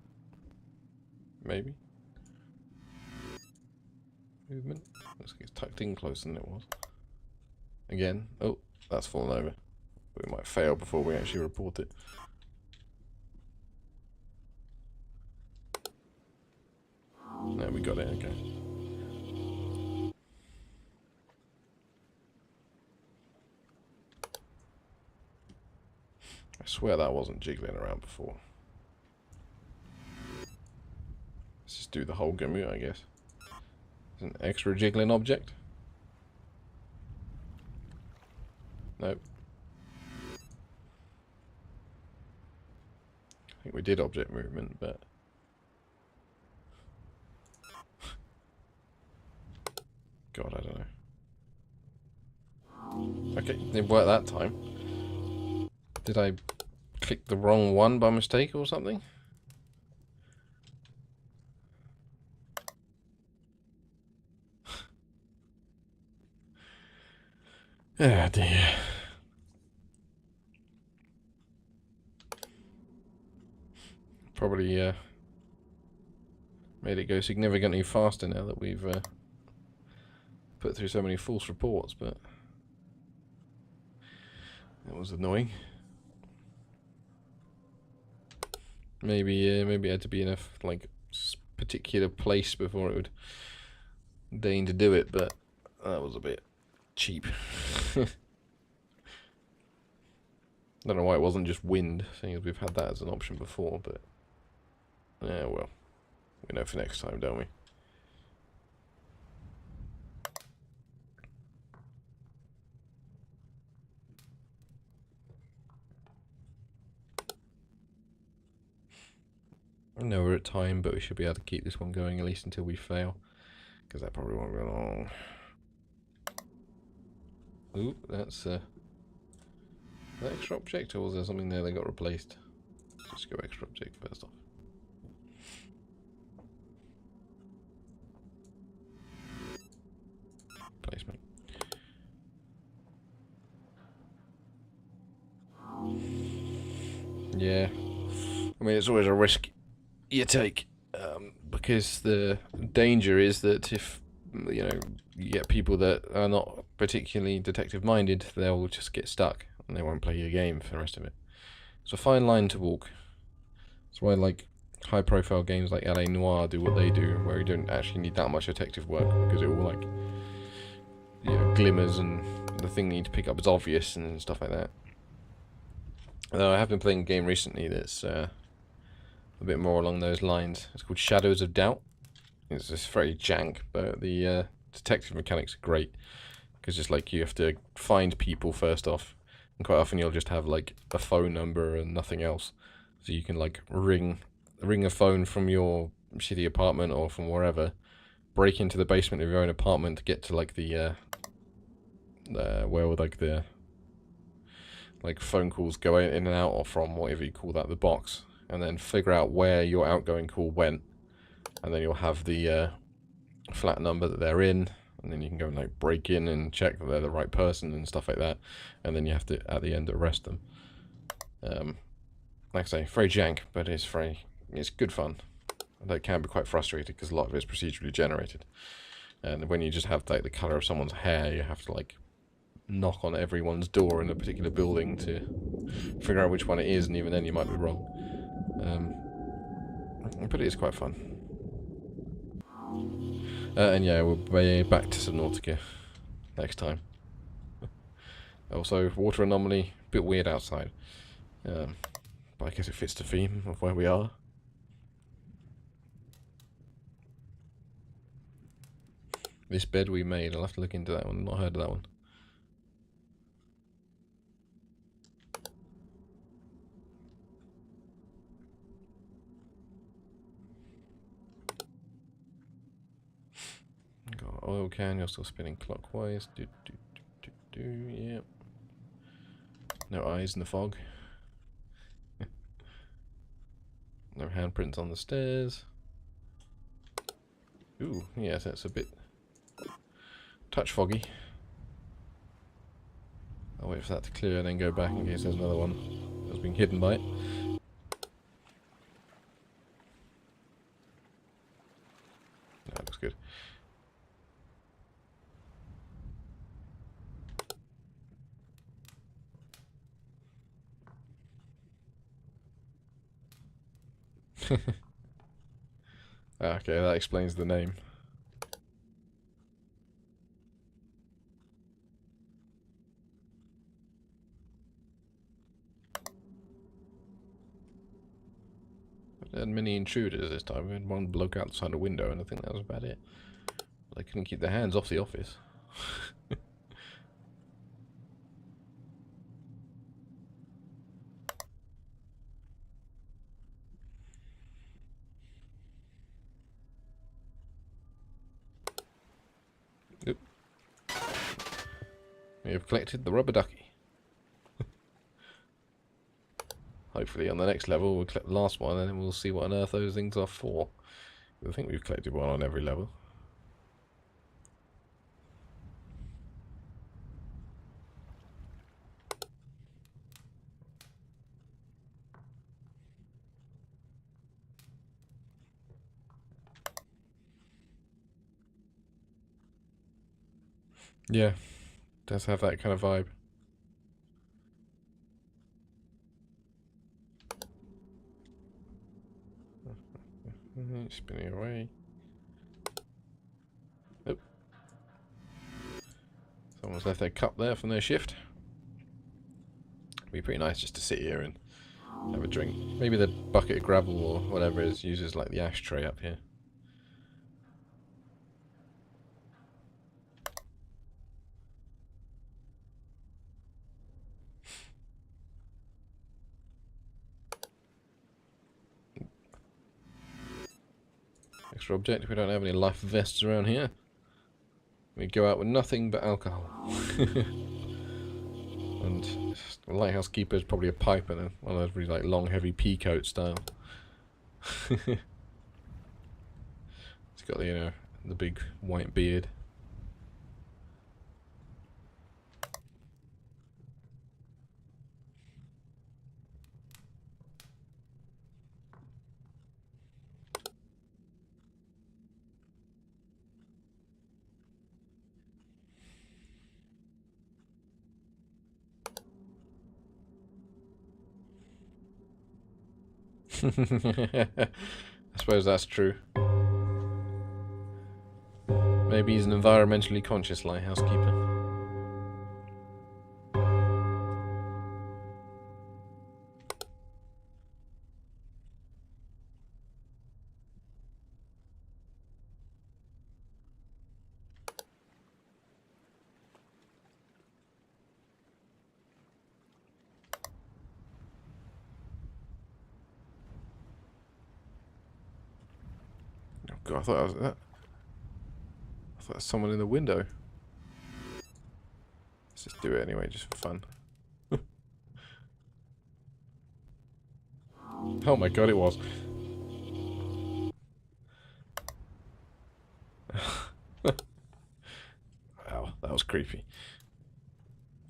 Maybe. Movement. Looks like it's tucked in closer than it was. Again. Oh, that's fallen over. We might fail before we actually report it. No, we got it, okay. I swear that wasn't jiggling around before. Let's just do the whole Gamu, I guess. It's an extra jiggling object. Nope. I think we did object movement, but... God, I don't know. Okay, it didn't work that time. Did I click the wrong one by mistake or something? Ah, dear. Probably made it go significantly faster now that we've put through so many false reports, but that was annoying. Maybe maybe it had to be in a like particular place before it would deign to do it, but that was a bit cheap. Don't know why it wasn't just wind, seeing as we've had that as an option before, but yeah, well, we know for next time, don't we? I know we're at time, but we should be able to keep this one going at least until we fail, because that probably won't go long. Ooh, that's that extra object, or was there something there that got replaced? Let's just go extra object first off. Placement. Yeah, I mean it's always a risk you take, because the danger is that if you get people that are not particularly detective minded, they'll just get stuck and they won't play your game for the rest of it. It's a fine line to walk. That's why like high profile games like LA Noire do what they do, where you don't actually need that much detective work because it all like glimmers and the thing you need to pick up is obvious and stuff like that. I have been playing a game recently that's a bit more along those lines. It's called Shadows of Doubt. It's just very jank, but the detective mechanics are great because it's like you have to find people first off, and quite often you'll just have like a phone number and nothing else, so you can like ring a phone from your shitty apartment or from wherever, break into the basement of your own apartment to get to like the where would like the phone calls go in and out or from, whatever you call that, the box, and then figure out where your outgoing call went, and then you'll have the flat number that they're in, and then you can go and like break in and check that they're the right person and stuff like that, and then you have to at the end arrest them. Like I say, very jank, but it's good fun. Although it can be quite frustrating because a lot of it's procedurally generated, and when you just have like the color of someone's hair, you have to like knock on everyone's door in a particular building to figure out which one it is, and even then you might be wrong. But it is quite fun. And yeah, we'll be back to Subnautica next time. Also, water anomaly, a bit weird outside. But I guess it fits the theme of where we are. This bed we made, I'll have to look into that one. Not heard of that one. Got an oil can, you're still spinning clockwise. Yep. No eyes in the fog. No handprints on the stairs. Ooh, yes, that's a bit touch foggy. I'll wait for that to clear and then go back in case there's another one that's being hidden by it. That looks good. Okay, that explains the name. We had many intruders this time. We had one bloke outside a window, and I think that was about it. They couldn't keep their hands off the office. Oop. We have collected the rubber ducky. Hopefully on the next level we'll collect the last one, and then we'll see what on earth those things are for. I think we've collected one on every level. Yeah, does have that kind of vibe. Spinning away. Oh. Someone's left their cup there from their shift. It'd be pretty nice just to sit here and have a drink. Maybe the bucket of gravel or whatever it is uses like the ashtray up here. Extra object, we don't have any life vests around here. We go out with nothing but alcohol. And the lighthouse keeper is probably a pipe and one of those really like long heavy pea coat style. He's got the, you know, the big white beard. I suppose that's true. Maybe he's an environmentally conscious lighthouse keeper. Oh god, I thought I was that. I thought there was someone in the window. Let's just do it anyway, just for fun. Oh my god, it was. Wow, that was creepy.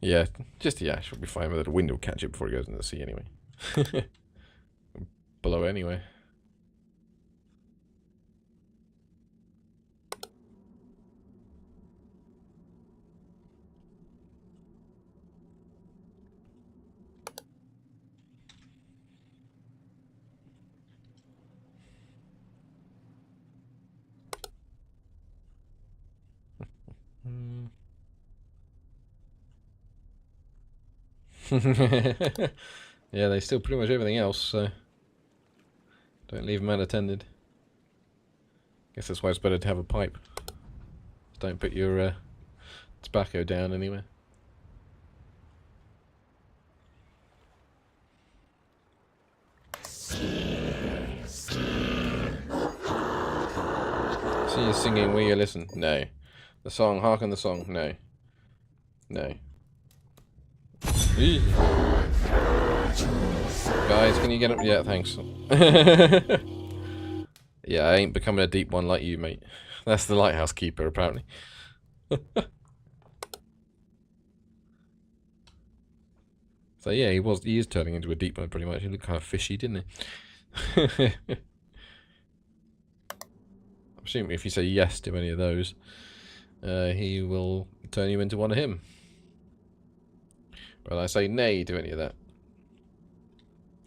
Yeah, just the ash will be fine, but the wind will catch it before it goes into the sea anyway. Below anyway. Yeah, they steal pretty much everything else, so don't leave them unattended. Guess that's why it's better to have a pipe. Don't put your tobacco down anywhere. See you singing, will you listen? No. The song, hearken the song? No. No. Guys, can you get up? Yeah, thanks. Yeah, I ain't becoming a deep one like you, mate. That's the lighthouse keeper, apparently. So yeah, he is turning into a deep one pretty much. He looked kind of fishy, didn't he? I'm assuming if you say yes to any of those, he will turn you into one of him. But I say nay to any of that.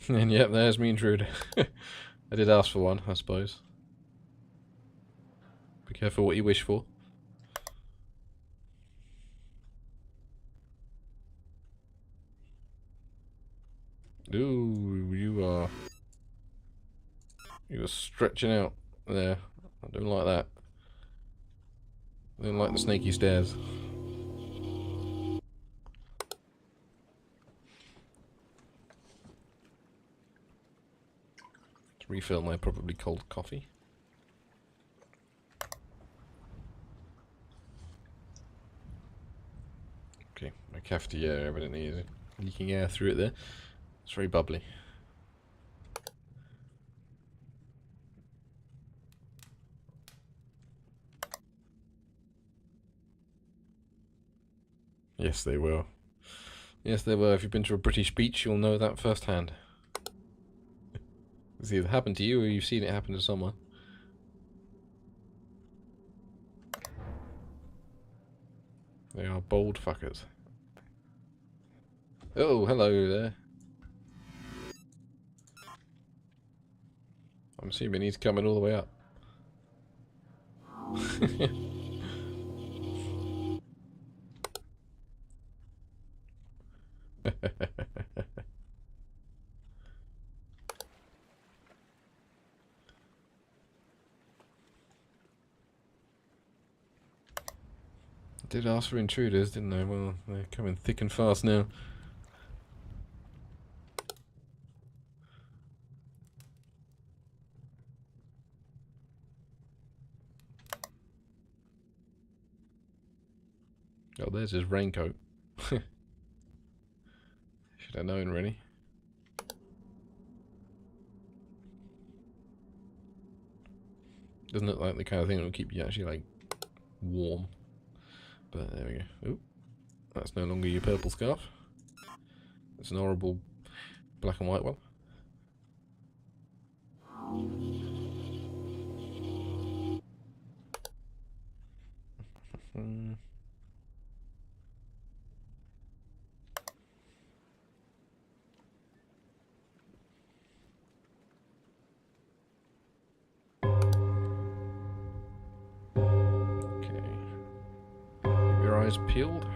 And yep, there's me intruder. I did ask for one, I suppose. Be careful what you wish for. Ooh, you are stretching out there. I don't like that. I don't like the snaky stairs. To refill my probably cold coffee. Okay, my cafetiere evidently is leaking air through it there. It's very bubbly. Yes, they will. Yes, they will. If you've been to a British beach, you'll know that firsthand. It's either happened to you or you've seen it happen to someone. They are bold fuckers. Oh, hello there. I'm assuming he's coming all the way up. Did ask for intruders, didn't they? Well, they're coming thick and fast now. Oh, there's his raincoat. Should have known, really. Doesn't look like the kind of thing that will keep you actually, like, warm. But there we go. Oop. That's no longer your purple scarf. It's an horrible black and white one. Eyes peeled.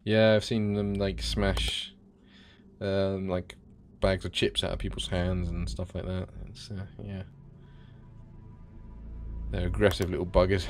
Yeah, I've seen them like smash like bags of chips out of people's hands and stuff like that. It's yeah, they're aggressive little buggers.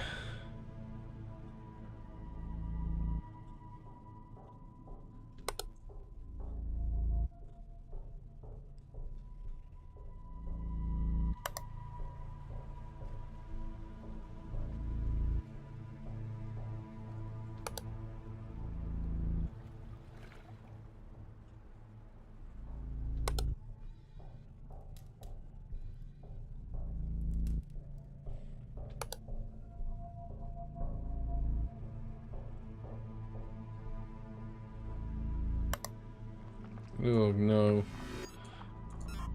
Oh no.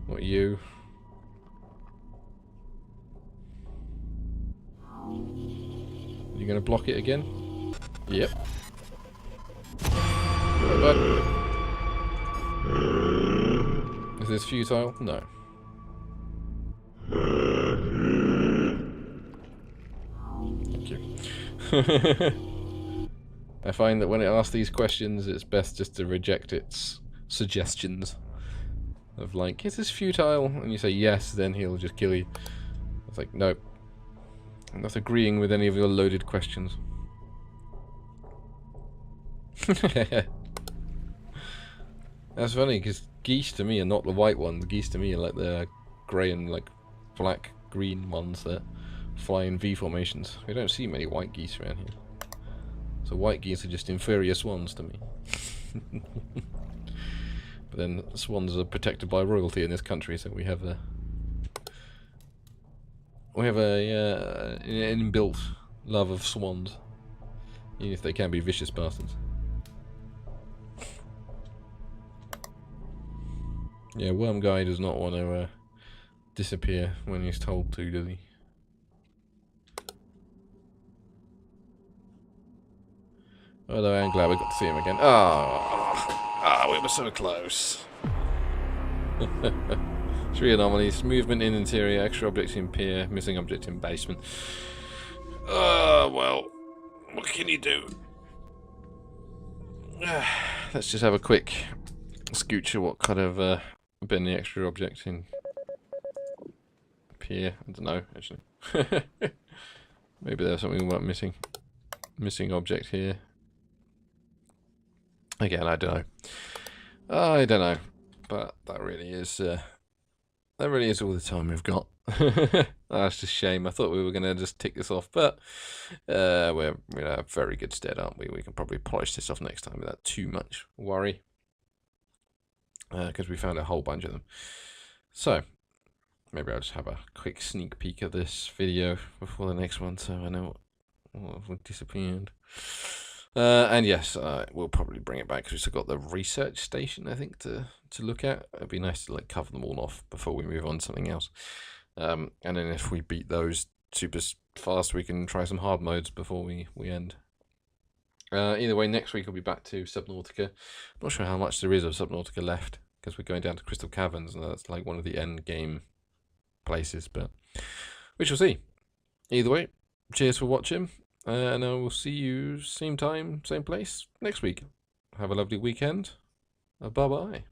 Not you. You gonna block it again? Yep. Bud. Is this futile? No. Thank you. I find that when it asks these questions, it's best just to reject its suggestions of like, is this futile? And you say yes, then he'll just kill you. It's like, nope. I'm not agreeing with any of your loaded questions. That's funny, because geese to me are not the white ones. Geese to me are like the grey and like black green ones that fly in V formations. We don't see many white geese around here. So white geese are just inferior swans to me. But then swans are protected by royalty in this country, so we have an inbuilt love of swans, even if they can be vicious bastards. Yeah, Worm Guy does not want to disappear when he's told to, does he? Although I'm glad we got to see him again. Ah, we were so close. 3 anomalies: movement in interior, extra objects in pier, missing object in basement. Well, what can you do? Let's just have a quick scooch of what kind of been the extra object in pier. I don't know, actually. Maybe there's something about missing object here. Again, I don't know. I don't know, but that really is all the time we've got. That's just a shame. I thought we were gonna just tick this off, but we're in a very good stead, aren't we? We can probably polish this off next time without too much worry, because we found a whole bunch of them. So maybe I'll just have a quick sneak peek of this video before the next one, so I know what disappeared. And yes, we'll probably bring it back because we've still got the research station, I think, to look at. It'd be nice to like cover them all off before we move on to something else. And then if we beat those super fast, we can try some hard modes before we end. Either way, next week I'll be back to Subnautica. Not sure how much there is of Subnautica left, because we're going down to Crystal Caverns, and that's like one of the end game places, but we shall see. Either way, cheers for watching, and I will see you same time, same place next week. Have a lovely weekend. Bye-bye.